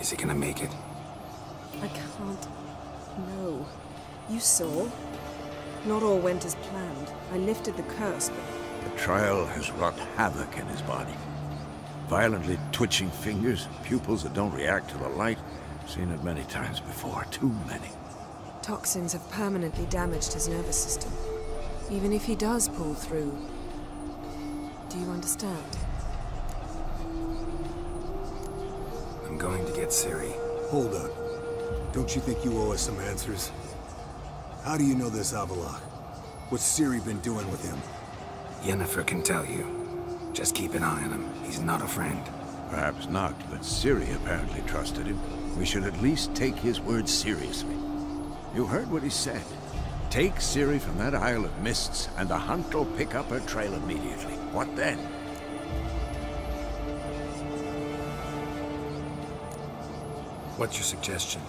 Is he gonna make it? I can't. No. You saw? Not all went as planned. I lifted the curse, but... The trial has wrought havoc in his body. Violently twitching fingers, pupils that don't react to the light. Seen it many times before, too many. Toxins have permanently damaged his nervous system. Even if he does pull through... Do you understand? I'm going to get Ciri. Hold up. Don't you think you owe us some answers? How do you know this Avallac'h? What's Ciri been doing with him? Yennefer can tell you. Just keep an eye on him. He's not a friend. Perhaps not, but Ciri apparently trusted him. We should at least take his words seriously. You heard what he said. Take Ciri from that Isle of Mists, and the hunt will pick up her trail immediately. What then? What's your suggestion?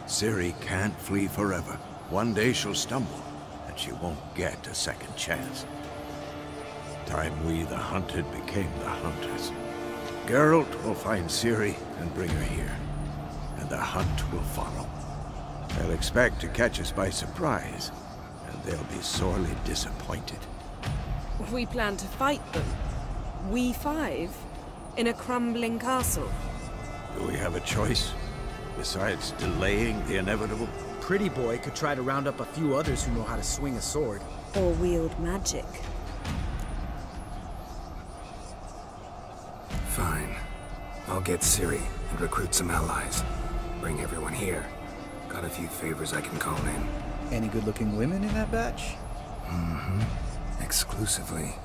Ciri can't flee forever. One day she'll stumble, and she won't get a second chance. Time we, the hunted, became the hunters. Geralt will find Ciri and bring her here, and the hunt will follow. They'll expect to catch us by surprise, and they'll be sorely disappointed. We plan to fight them. We five? In a crumbling castle? Do we have a choice? Besides delaying the inevitable? Pretty Boy could try to round up a few others who know how to swing a sword. Or wield magic. Fine. I'll get Ciri and recruit some allies. Bring everyone here. Got a few favors I can call in. Any good-looking women in that batch? Mm-hmm. Exclusively.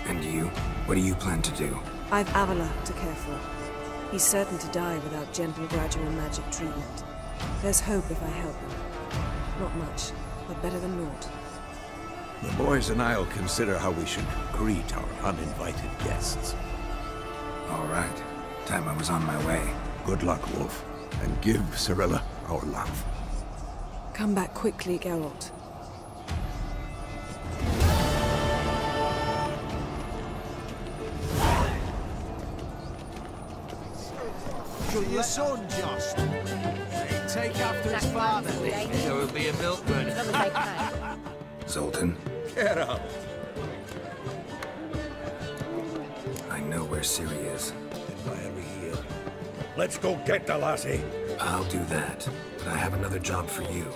And you? What do you plan to do? I've Avallac'h to care for. He's certain to die without gentle, gradual magic treatment. There's hope if I help him. Not much, but better than naught. The boys and I'll consider how we should greet our uninvited guests. All right. Time I was on my way. Good luck, Wolf, and give Cirilla our love. Come back quickly, Geralt. Your son, Josh. Take after his father. There will be a milkman. Zoltan? Get up. I know where Ciri is. Let's go get the lassie. I'll do that, but I have another job for you.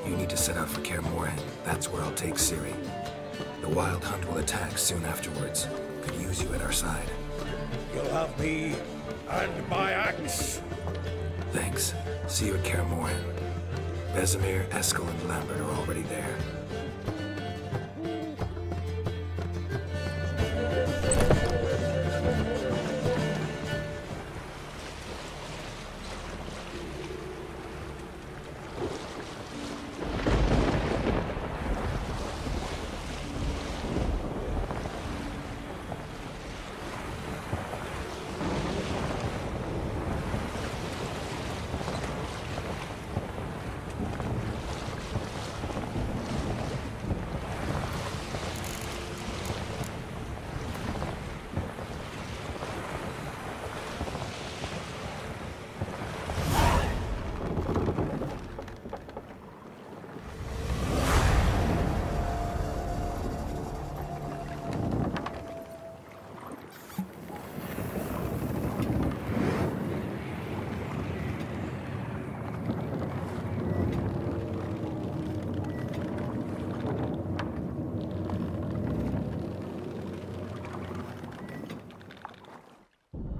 You need to set out for Kaer Morhen. That's where I'll take Ciri. The Wild Hunt will attack soon afterwards. Could use you at our side. You'll have me and my axe. Thanks. See you at Kaer Morhen. Vesemir, Eskel, and Lambert are already there.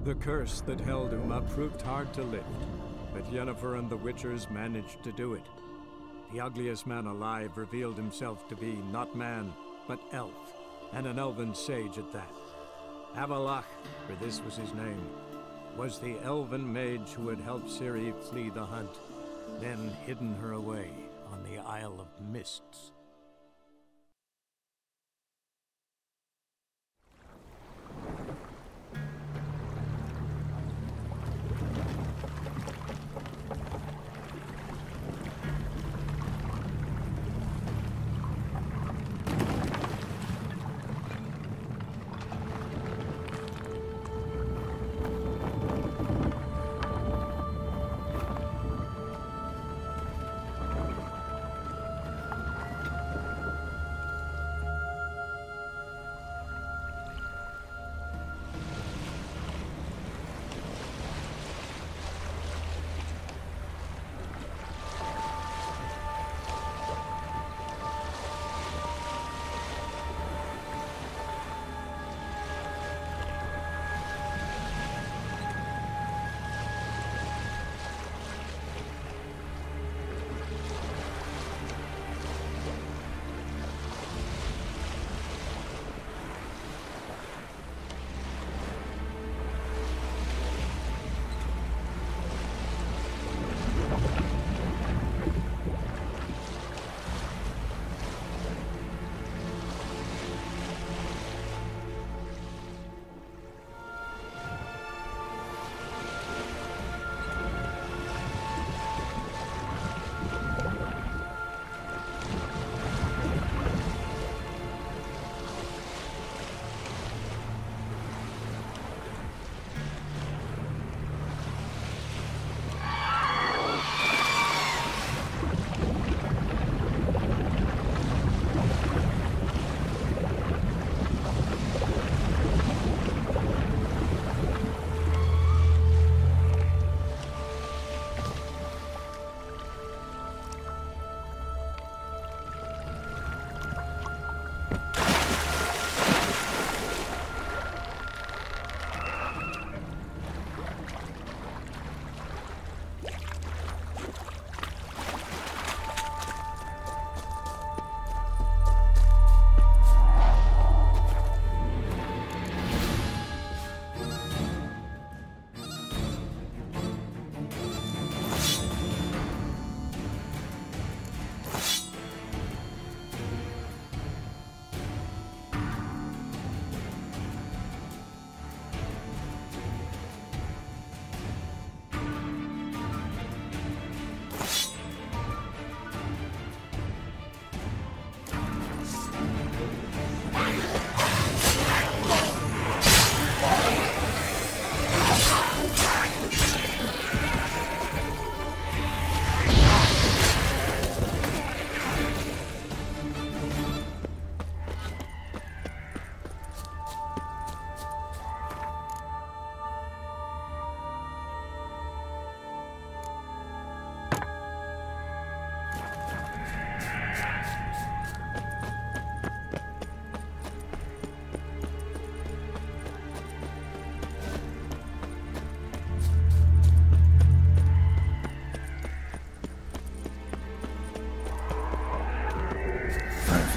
The curse that held Uma proved hard to lift, but Yennefer and the Witchers managed to do it. The ugliest man alive revealed himself to be not man, but elf, and an elven sage at that. Avalach, for this was his name, was the elven mage who had helped Ciri flee the hunt, then hidden her away on the Isle of Mists.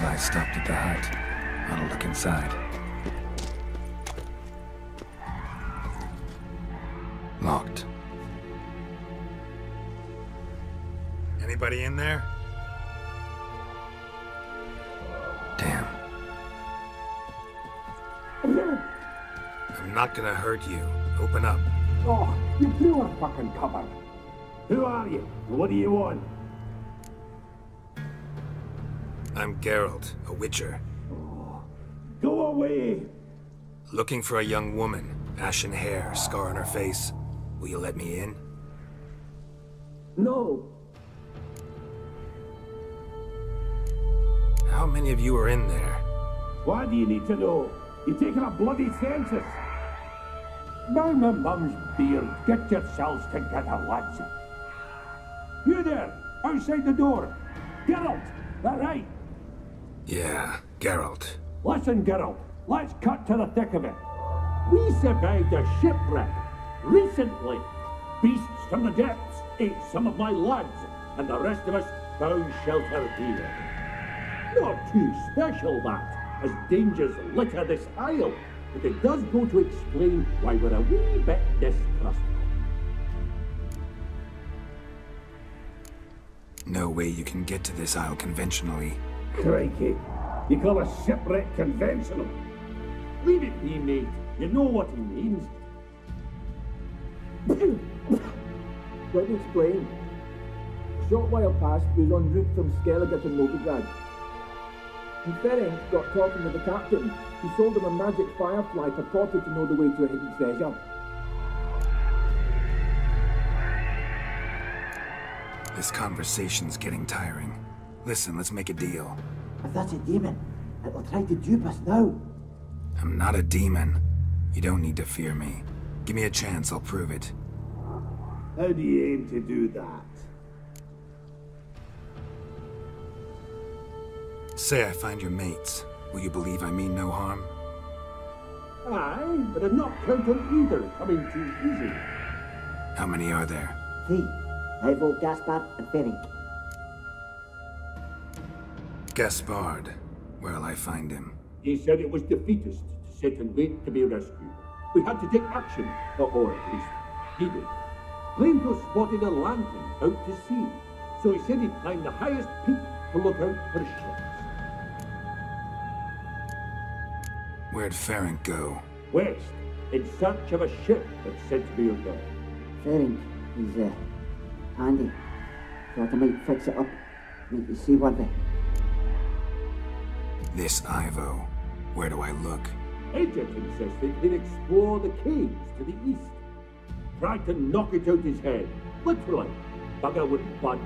I stopped at the hut. I'll look inside. Locked. Anybody in there? Damn. I'm not gonna hurt you. Open up. Oh, you blew our fucking cover. Who are you? What do you want? I'm Geralt, a witcher. Go away! Looking for a young woman. Ashen hair, scar on her face. Will you let me in? No. How many of you are in there? Why do you need to know? You're taking a bloody census. Now my mum's beard. Get yourselves together, lads. You there, outside the door. Geralt, that right? Yeah, Geralt. Listen, Geralt, let's cut to the thick of it. We survived a shipwreck. Recently, beasts from the depths ate some of my lads, and the rest of us found shelter here. Not too special, that, as dangers litter this isle, but it does go to explain why we're a wee bit distrustful. No way you can get to this isle conventionally. Crikey, you call a shipwreck conventional? Leave it be, mate. You know what he means. Let me explain. A short while past, we was en route from Skellige to Novigrad. And Ferenc got talking with the captain. He sold him a magic firefly purported to know the way to a hidden treasure. This conversation's getting tiring. Listen, let's make a deal. If that's a demon, it will try to dupe us now. I'm not a demon. You don't need to fear me. Give me a chance, I'll prove it. How do you aim to do that? Say I find your mates. Will you believe I mean no harm? Aye, but I'd not count on either coming too easy. How many are there? 3. Ivo, Gaspard, and Ferenc. Gaspard. Where'll I find him? He said it was defeatist to sit and wait to be rescued. We had to take action, or at least he did. Claimed to have spotted a lantern out to sea, so he said he'd climb the highest peak to look out for ships. Where'd Ferenc go? West, in search of a ship that's said to be out there. Ferenc, he's handy. Thought I might fix it up, make you seaworthy. This Ivo. Where do I look? Agent insisted he'd explore the caves to the east. Tried to knock it out his head. Literally. Bugger wouldn't budge.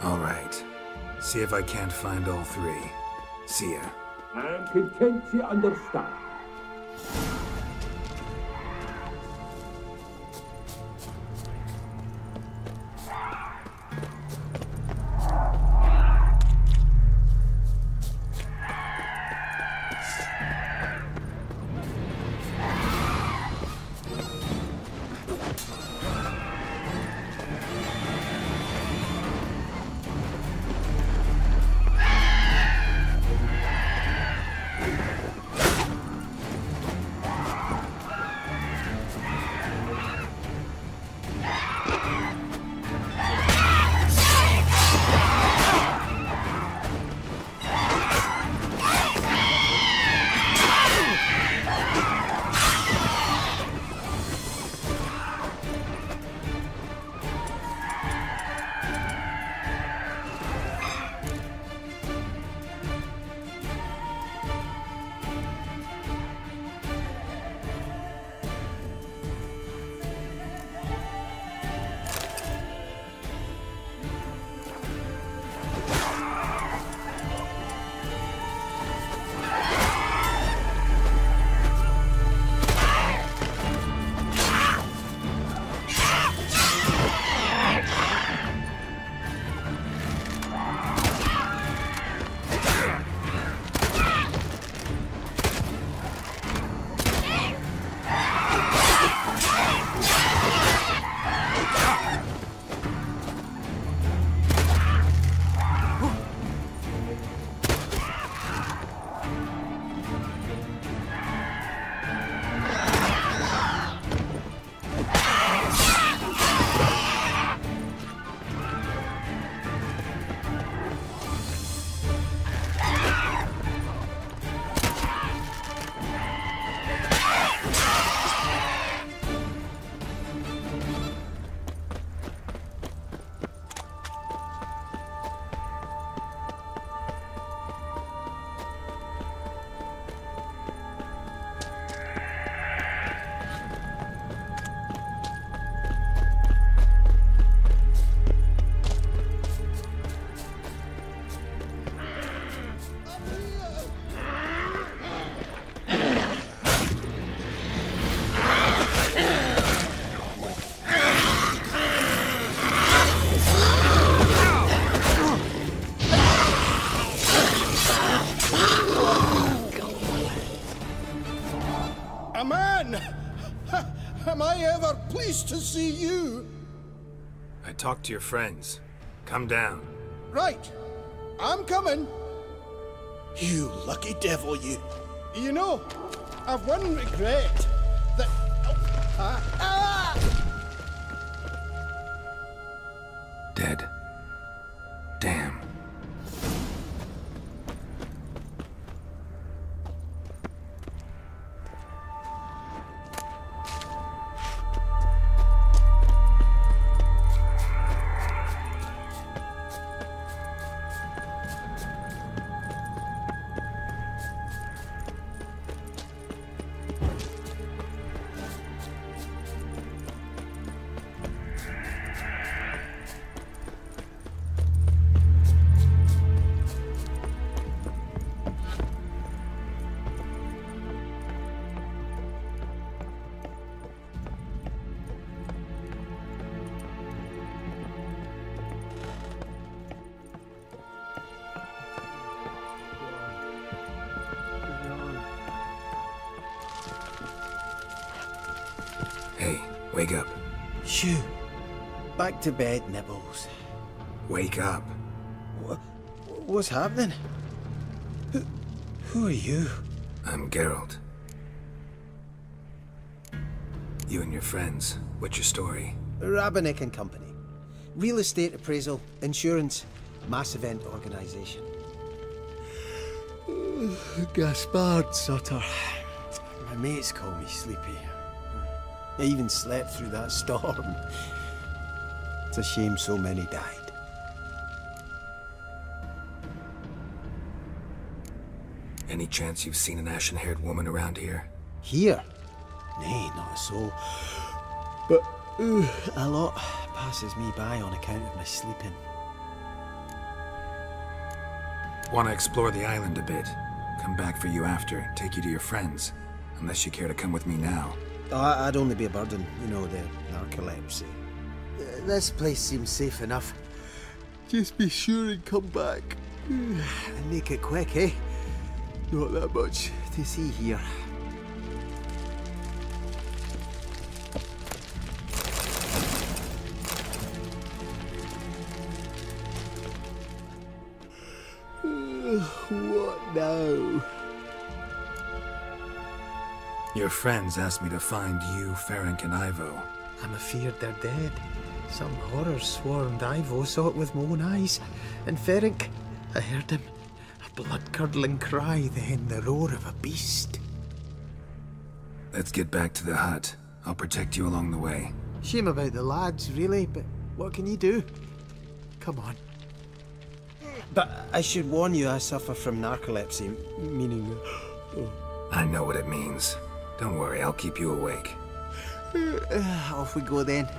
All right. See if I can't find all 3. See ya. I'm content you understand. pleased to see you. I talked to your friends. Come down. Right. I'm coming. You lucky devil, you. You know, I've one regret. That... Dead. Damn. Hey, wake up. Shoo. Back to bed, Nibbles. Wake up. What's happening? Who are you? I'm Geralt. You and your friends, what's your story? Rabenik and Company. Real estate appraisal, insurance, mass event organisation. Gaspard Sutter. My mates call me Sleepy. I even slept through that storm. It's a shame so many died. Any chance you've seen an ashen-haired woman around here? Here? Nay, not a soul. But a lot passes me by on account of my sleeping. Want to explore the island a bit? Come back for you after, take you to your friends. Unless you care to come with me now. Oh, I'd only be a burden, you know, the narcolepsy. This place seems safe enough. Just be sure and come back. And make it quick, eh? Not that much to see here. What now? Your friends asked me to find you, Ferenc, and Ivo. I'm afeard they're dead. Some horror swarmed Ivo, saw it with my own eyes. And Ferenc, I heard him. A blood-curdling cry, then the roar of a beast. Let's get back to the hut. I'll protect you along the way. Shame about the lads, really, but what can you do? Come on. But I should warn you, I suffer from narcolepsy, meaning... I know what it means. Don't worry, I'll keep you awake. Off we go then.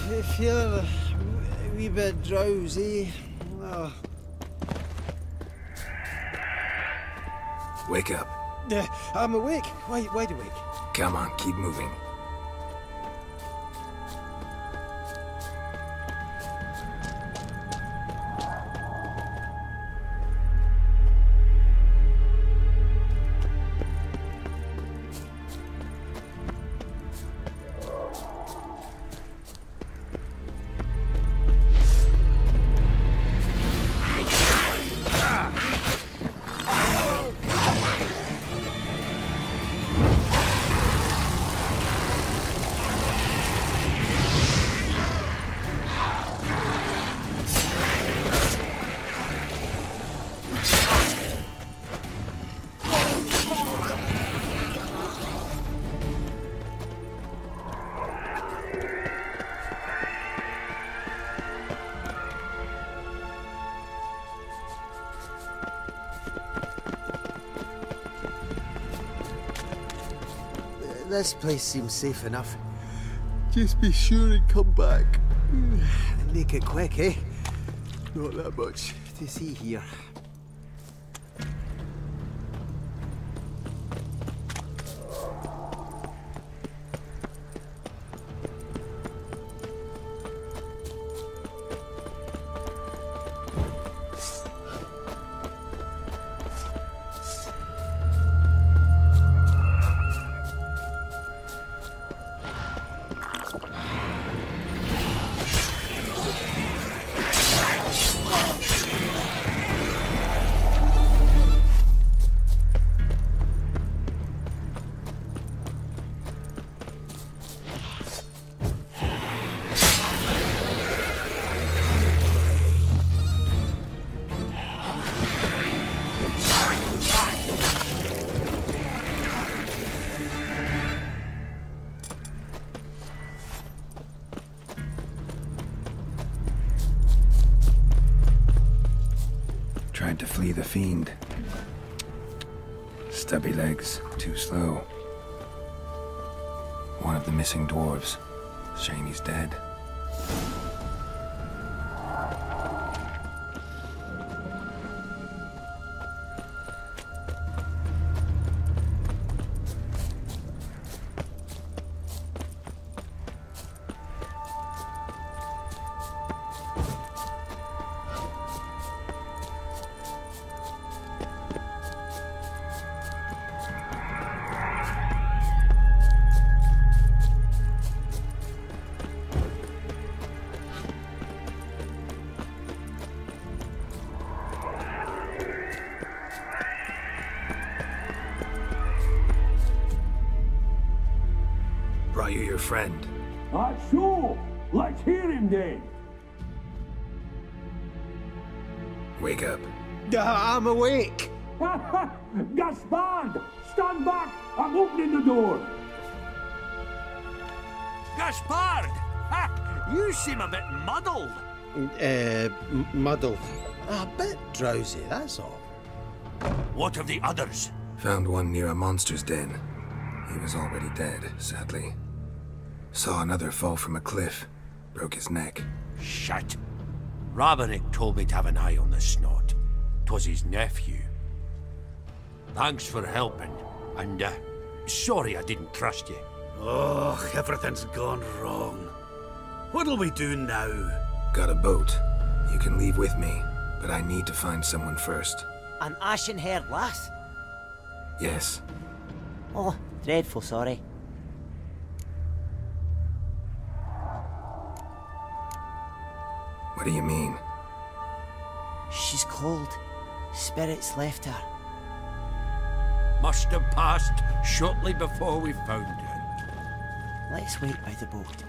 I feel a wee bit drowsy. Oh. Wake up. I'm awake. Wide awake. Come on, keep moving. This place seems safe enough. Just be sure and come back. And make it quick, eh? Not that much to see here. Tried to flee the fiend. Stubby legs, too slow. One of the missing dwarves. Shame he's dead. Brought you your friend. Sure. Let's hear him then. Wake up. I'm awake. Gaspard! Stand back! I'm opening the door. Gaspard! Ha! You seem a bit muddled. Muddled. A bit drowsy, that's all. What of the others? Found one near a monster's den. He was already dead, sadly. Saw another fall from a cliff. Broke his neck. Shit. Robinick told me to have an eye on the snot. 'Twas his nephew. Thanks for helping, and sorry I didn't trust you. Oh, everything's gone wrong. What'll we do now? Got a boat. You can leave with me, but I need to find someone first. An ashen-haired lass? Yes. Oh, dreadful sorry. What do you mean? She's cold. Spirits left her. Must have passed shortly before we found her. Let's wait by the boat.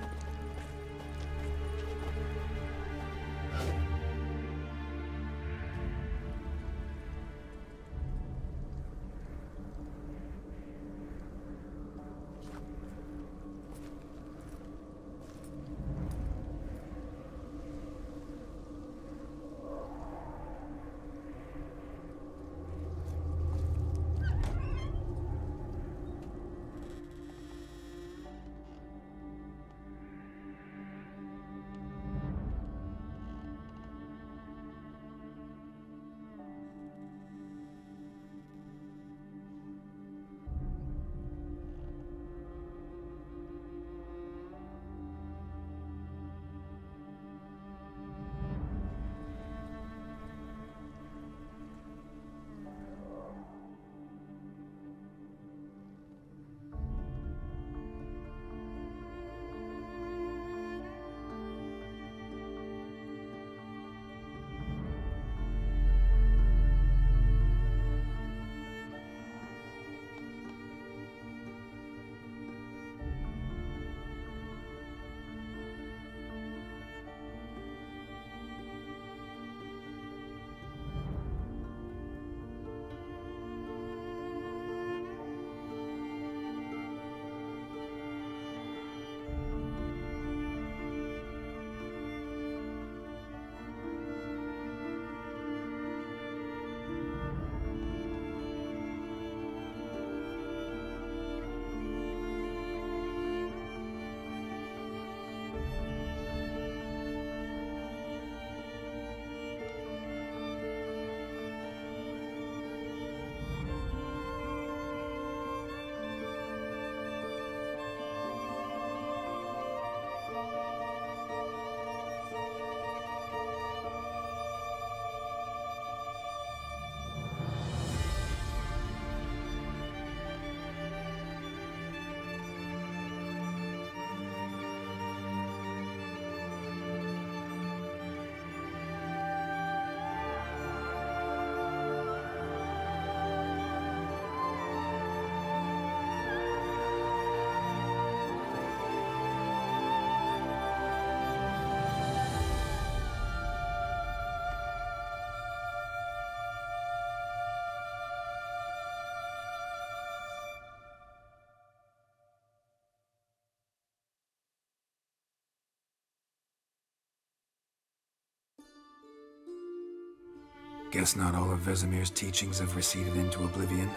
Guess not all of Vesemir's teachings have receded into oblivion.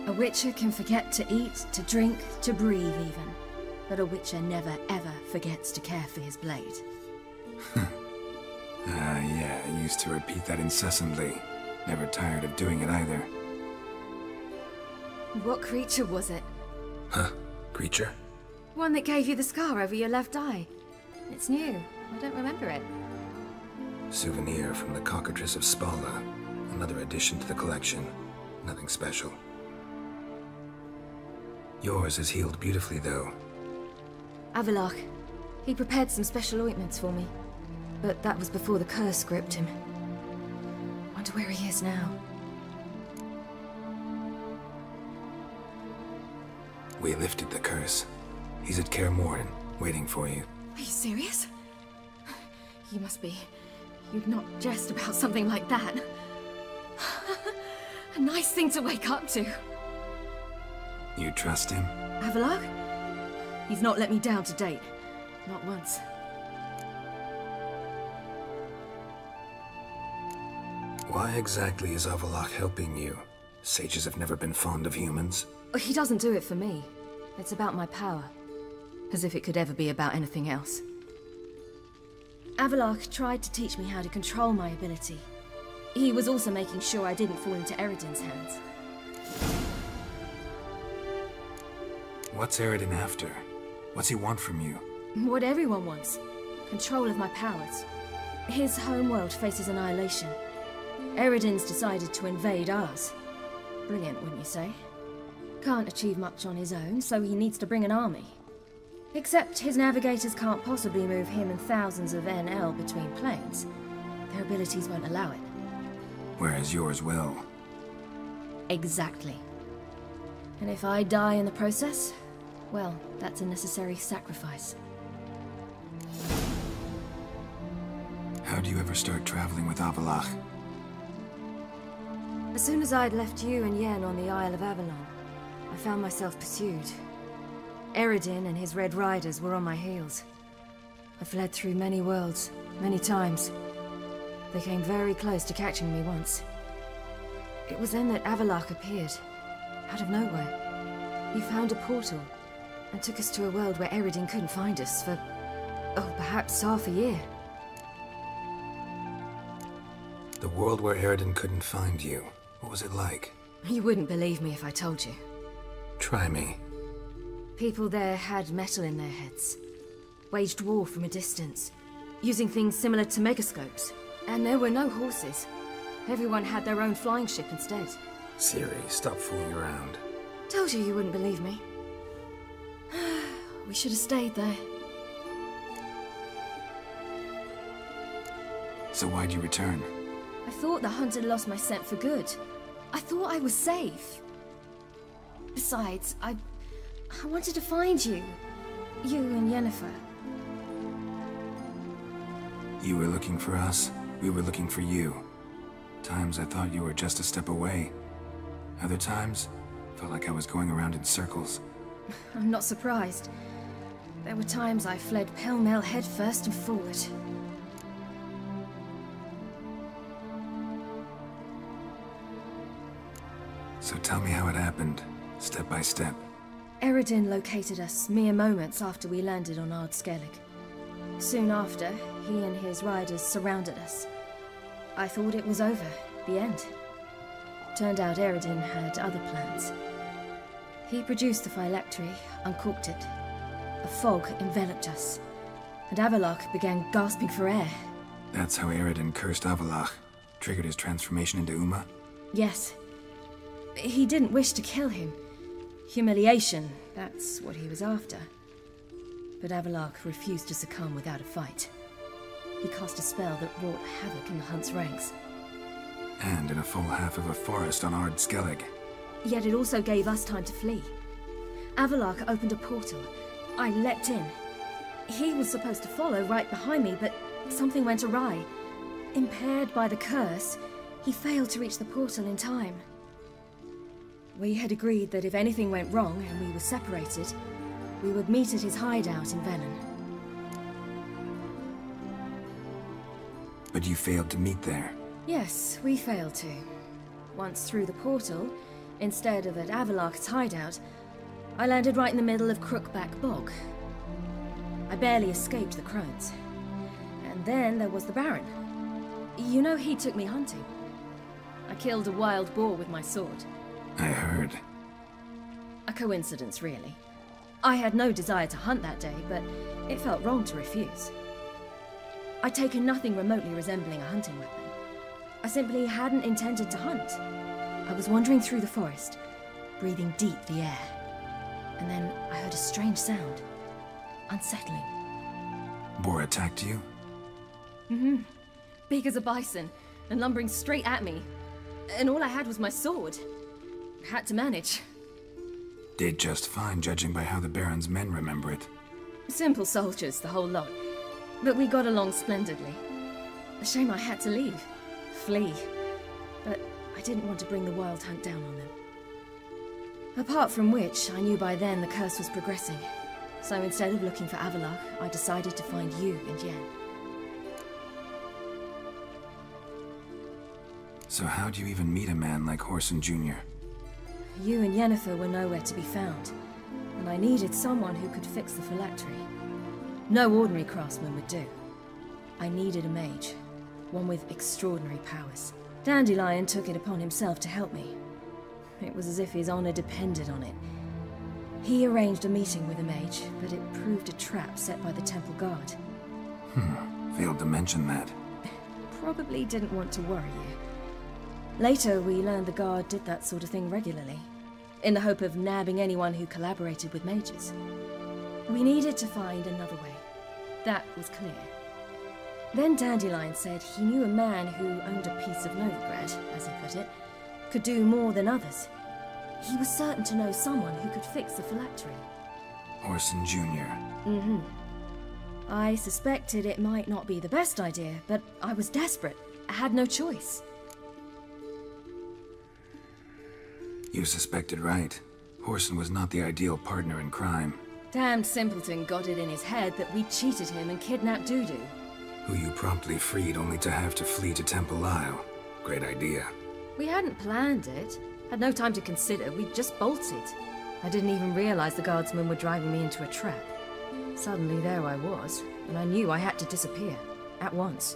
A Witcher can forget to eat, to drink, to breathe even. But a Witcher never ever forgets to care for his blade. Yeah, I used to repeat that incessantly. Never tired of doing it either. What creature was it? Huh? Creature? One that gave you the scar over your left eye. It's new. I don't remember it. Souvenir from the cockatrice of Spalda. Another addition to the collection. Nothing special. Yours is healed beautifully, though. Avallac'h. He prepared some special ointments for me. But that was before the curse gripped him. Wonder where he is now. We lifted the curse. He's at Kaer Morhen, waiting for you. Are you serious? You must be. You'd not jest about something like that. A nice thing to wake up to. You trust him? Avallac'h? He's not let me down to date. Not once. Why exactly is Avallac'h helping you? Sages have never been fond of humans. He doesn't do it for me. It's about my power. As if it could ever be about anything else. Avallac'h tried to teach me how to control my ability. He was also making sure I didn't fall into Eredin's hands. What's Eredin after? What's he want from you? What everyone wants. Control of my powers. His homeworld faces annihilation. Eredin's decided to invade ours. Brilliant, wouldn't you say? Can't achieve much on his own, so he needs to bring an army. Except his navigators can't possibly move him and thousands of NL between planes. Their abilities won't allow it. Whereas yours will. Exactly. And if I die in the process, well, that's a necessary sacrifice. How do you ever start traveling with Avallac'h? As soon as I'd left you and Yen on the Isle of Avalon, I found myself pursued. Eredin and his Red Riders were on my heels. I fled through many worlds, many times. They came very close to catching me once. It was then that Avallac'h appeared, out of nowhere. He found a portal, and took us to a world where Eredin couldn't find us for, oh, perhaps half a year. The world where Eredin couldn't find you. What was it like? You wouldn't believe me if I told you. Try me. People there had metal in their heads. Waged war from a distance, using things similar to megascopes. And there were no horses. Everyone had their own flying ship instead. Siri, stop fooling around. Told you you wouldn't believe me. We should have stayed there. So why'd you return? I thought the hunt had lost my scent for good. I thought I was safe. Besides, I wanted to find you. You and Yennefer. You were looking for us. We were looking for you. Times I thought you were just a step away. Other times, felt like I was going around in circles. I'm not surprised. There were times I fled pell-mell headfirst and forward. So tell me how it happened, step by step. Eredin located us mere moments after we landed on Ard Skellig. Soon after, he and his riders surrounded us. I thought it was over, the end. Turned out Eredin had other plans. He produced the phylactery, uncorked it. A fog enveloped us, and Avallac'h began gasping for air. That's how Eredin cursed Avallac'h, triggered his transformation into Uma? Yes. He didn't wish to kill him. Humiliation, that's what he was after. But Avallac'h refused to succumb without a fight. He cast a spell that wrought havoc in the Hunt's ranks. And in a full half of a forest on Ard Skellig. Yet it also gave us time to flee. Avallac'h opened a portal. I leapt in. He was supposed to follow right behind me, but something went awry. Impaired by the curse, he failed to reach the portal in time. We had agreed that if anything went wrong and we were separated, we would meet at his hideout in Velen. But you failed to meet there. Yes, we failed to. Once through the portal, instead of at Avalok's hideout, I landed right in the middle of Crookback Bog. I barely escaped the crones. And then there was the Baron. You know, he took me hunting. I killed a wild boar with my sword. I heard. A coincidence, really. I had no desire to hunt that day, but it felt wrong to refuse. I'd taken nothing remotely resembling a hunting weapon. I simply hadn't intended to hunt. I was wandering through the forest, breathing deep the air. And then I heard a strange sound. Unsettling. Boar attacked you? Mm-hmm. Big as a bison, and lumbering straight at me. And all I had was my sword. Had to manage. Did just fine, judging by how the Baron's men remember it. Simple soldiers, the whole lot. But we got along splendidly. A shame I had to leave. Flee. But I didn't want to bring the wild hunt down on them. Apart from which, I knew by then the curse was progressing. So instead of looking for Avalok, I decided to find you and Yen. So how'd you even meet a man like Horson Jr.? You and Yennefer were nowhere to be found, and I needed someone who could fix the phylactery. No ordinary craftsman would do. I needed a mage, one with extraordinary powers. Dandelion took it upon himself to help me. It was as if his honor depended on it. He arranged a meeting with a mage, but it proved a trap set by the temple guard. Failed to mention that. Probably didn't want to worry you. Later, we learned the guard did that sort of thing regularly, in the hope of nabbing anyone who collaborated with mages. We needed to find another way. That was clear. Then Dandelion said he knew a man who owned a piece of Novigrad, as he put it, could do more than others. He was certain to know someone who could fix the phylactery. Horson Jr. Mm-hmm. I suspected it might not be the best idea, but I was desperate. I had no choice. You suspected right. Horson was not the ideal partner in crime. Damned simpleton got it in his head that we cheated him and kidnapped Dudu. Who you promptly freed only to have to flee to Temple Isle. Great idea. We hadn't planned it. Had no time to consider, we just bolted. I didn't even realize the guardsmen were driving me into a trap. Suddenly there I was, and I knew I had to disappear. At once.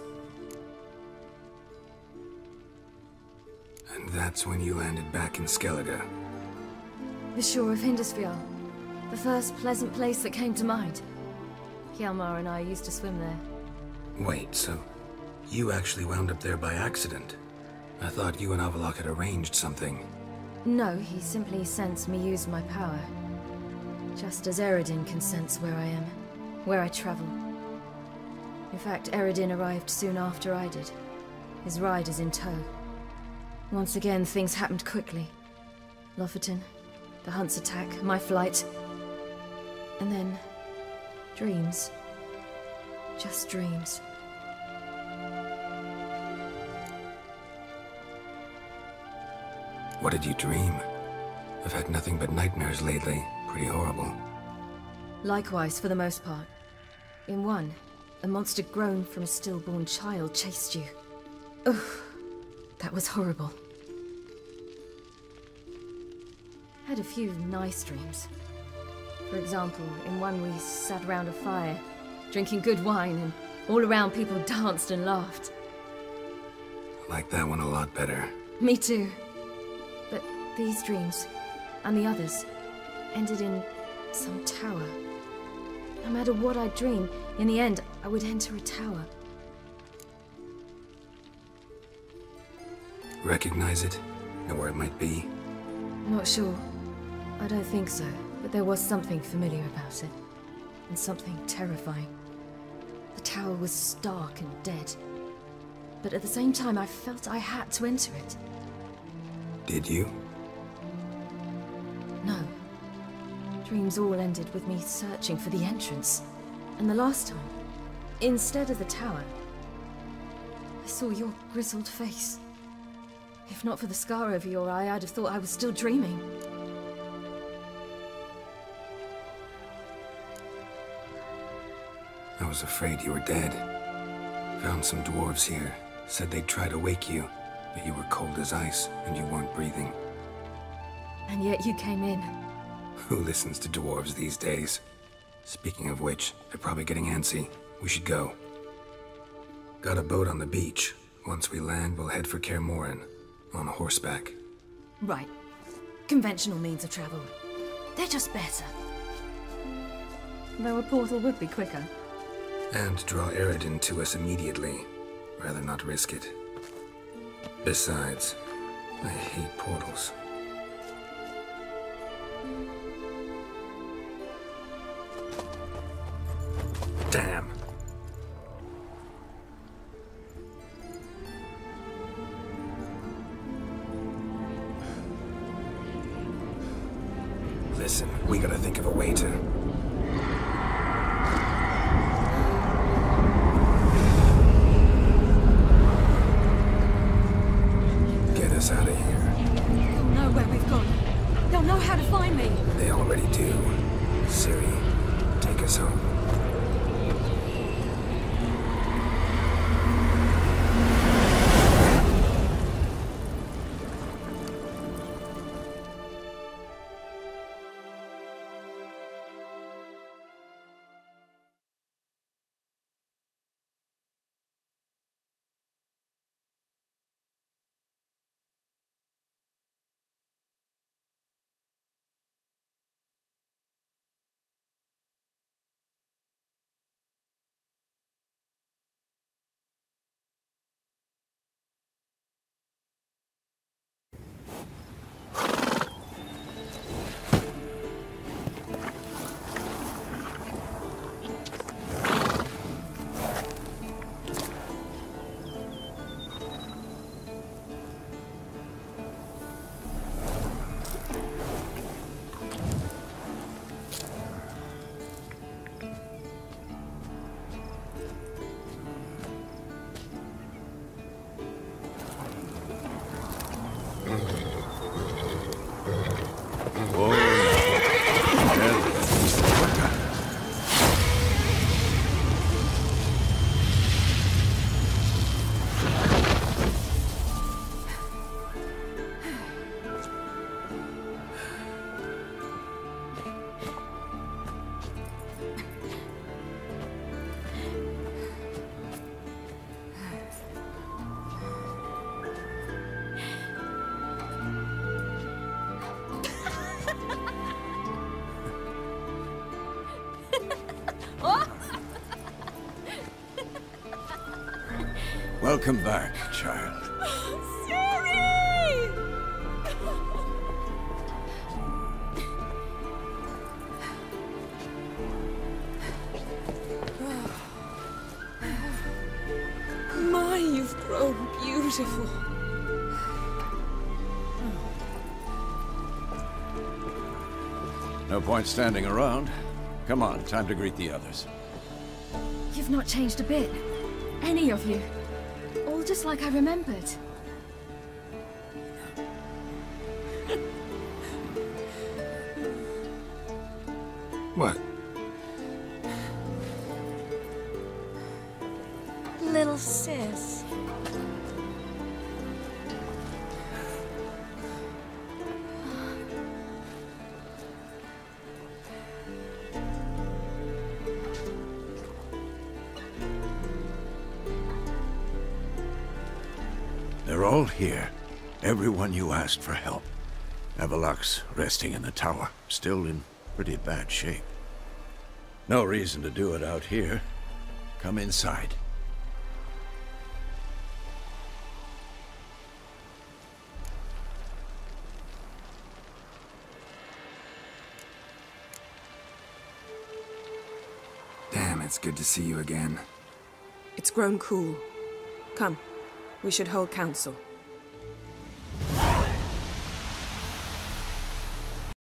And that's when you landed back in Skellige. The shore of Hindisfjall. The first pleasant place that came to mind. Hjalmar and I used to swim there. Wait, so you actually wound up there by accident? I thought you and Avalok had arranged something. No, he simply sensed me use my power. Just as Eredin can sense where I am, where I travel. In fact, Eredin arrived soon after I did. His riders in tow. Once again, things happened quickly. Lofoten, the hunt's attack, my flight. And then, dreams. Just dreams. What did you dream? I've had nothing but nightmares lately. Pretty horrible. Likewise, for the most part. In one, a monster grown from a stillborn child chased you. Ugh, that was horrible. Had a few nice dreams. For example, in one we sat around a fire, drinking good wine, and all around people danced and laughed. I like that one a lot better. Me too. But these dreams, and the others, ended in some tower. No matter what I dream, in the end, I would enter a tower. Recognize it? Know where it might be? Not sure. I don't think so, but there was something familiar about it. And something terrifying. The tower was stark and dead. But at the same time, I felt I had to enter it. Did you? No. Dreams all ended with me searching for the entrance. And the last time, instead of the tower, I saw your grizzled face. If not for the scar over your eye, I'd have thought I was still dreaming. I was afraid you were dead. Found some dwarves here. Said they'd try to wake you, but you were cold as ice and you weren't breathing. And yet you came in. Who listens to dwarves these days? Speaking of which, they're probably getting antsy. We should go. Got a boat on the beach. Once we land, we'll head for Kaer Morhen. On horseback. Right. Conventional means of travel. They're just better. Though a portal would be quicker. And draw Eredin to us immediately. Rather not risk it. Besides, I hate portals. Damn. Listen, we gotta think of a way to... get us out of here. They'll know where we've gone. They'll know how to find me. They already do. Ciri, take us home. Welcome back, child. Ciri! My, you've grown beautiful. No point standing around. Come on, time to greet the others. You've not changed a bit. Any of you. All just like I remembered. What? Little sis. They're all here. Everyone you asked for help. Avalok's resting in the tower, still in pretty bad shape. No reason to do it out here. Come inside. Damn, it's good to see you again. It's grown cool. Come, we should hold council.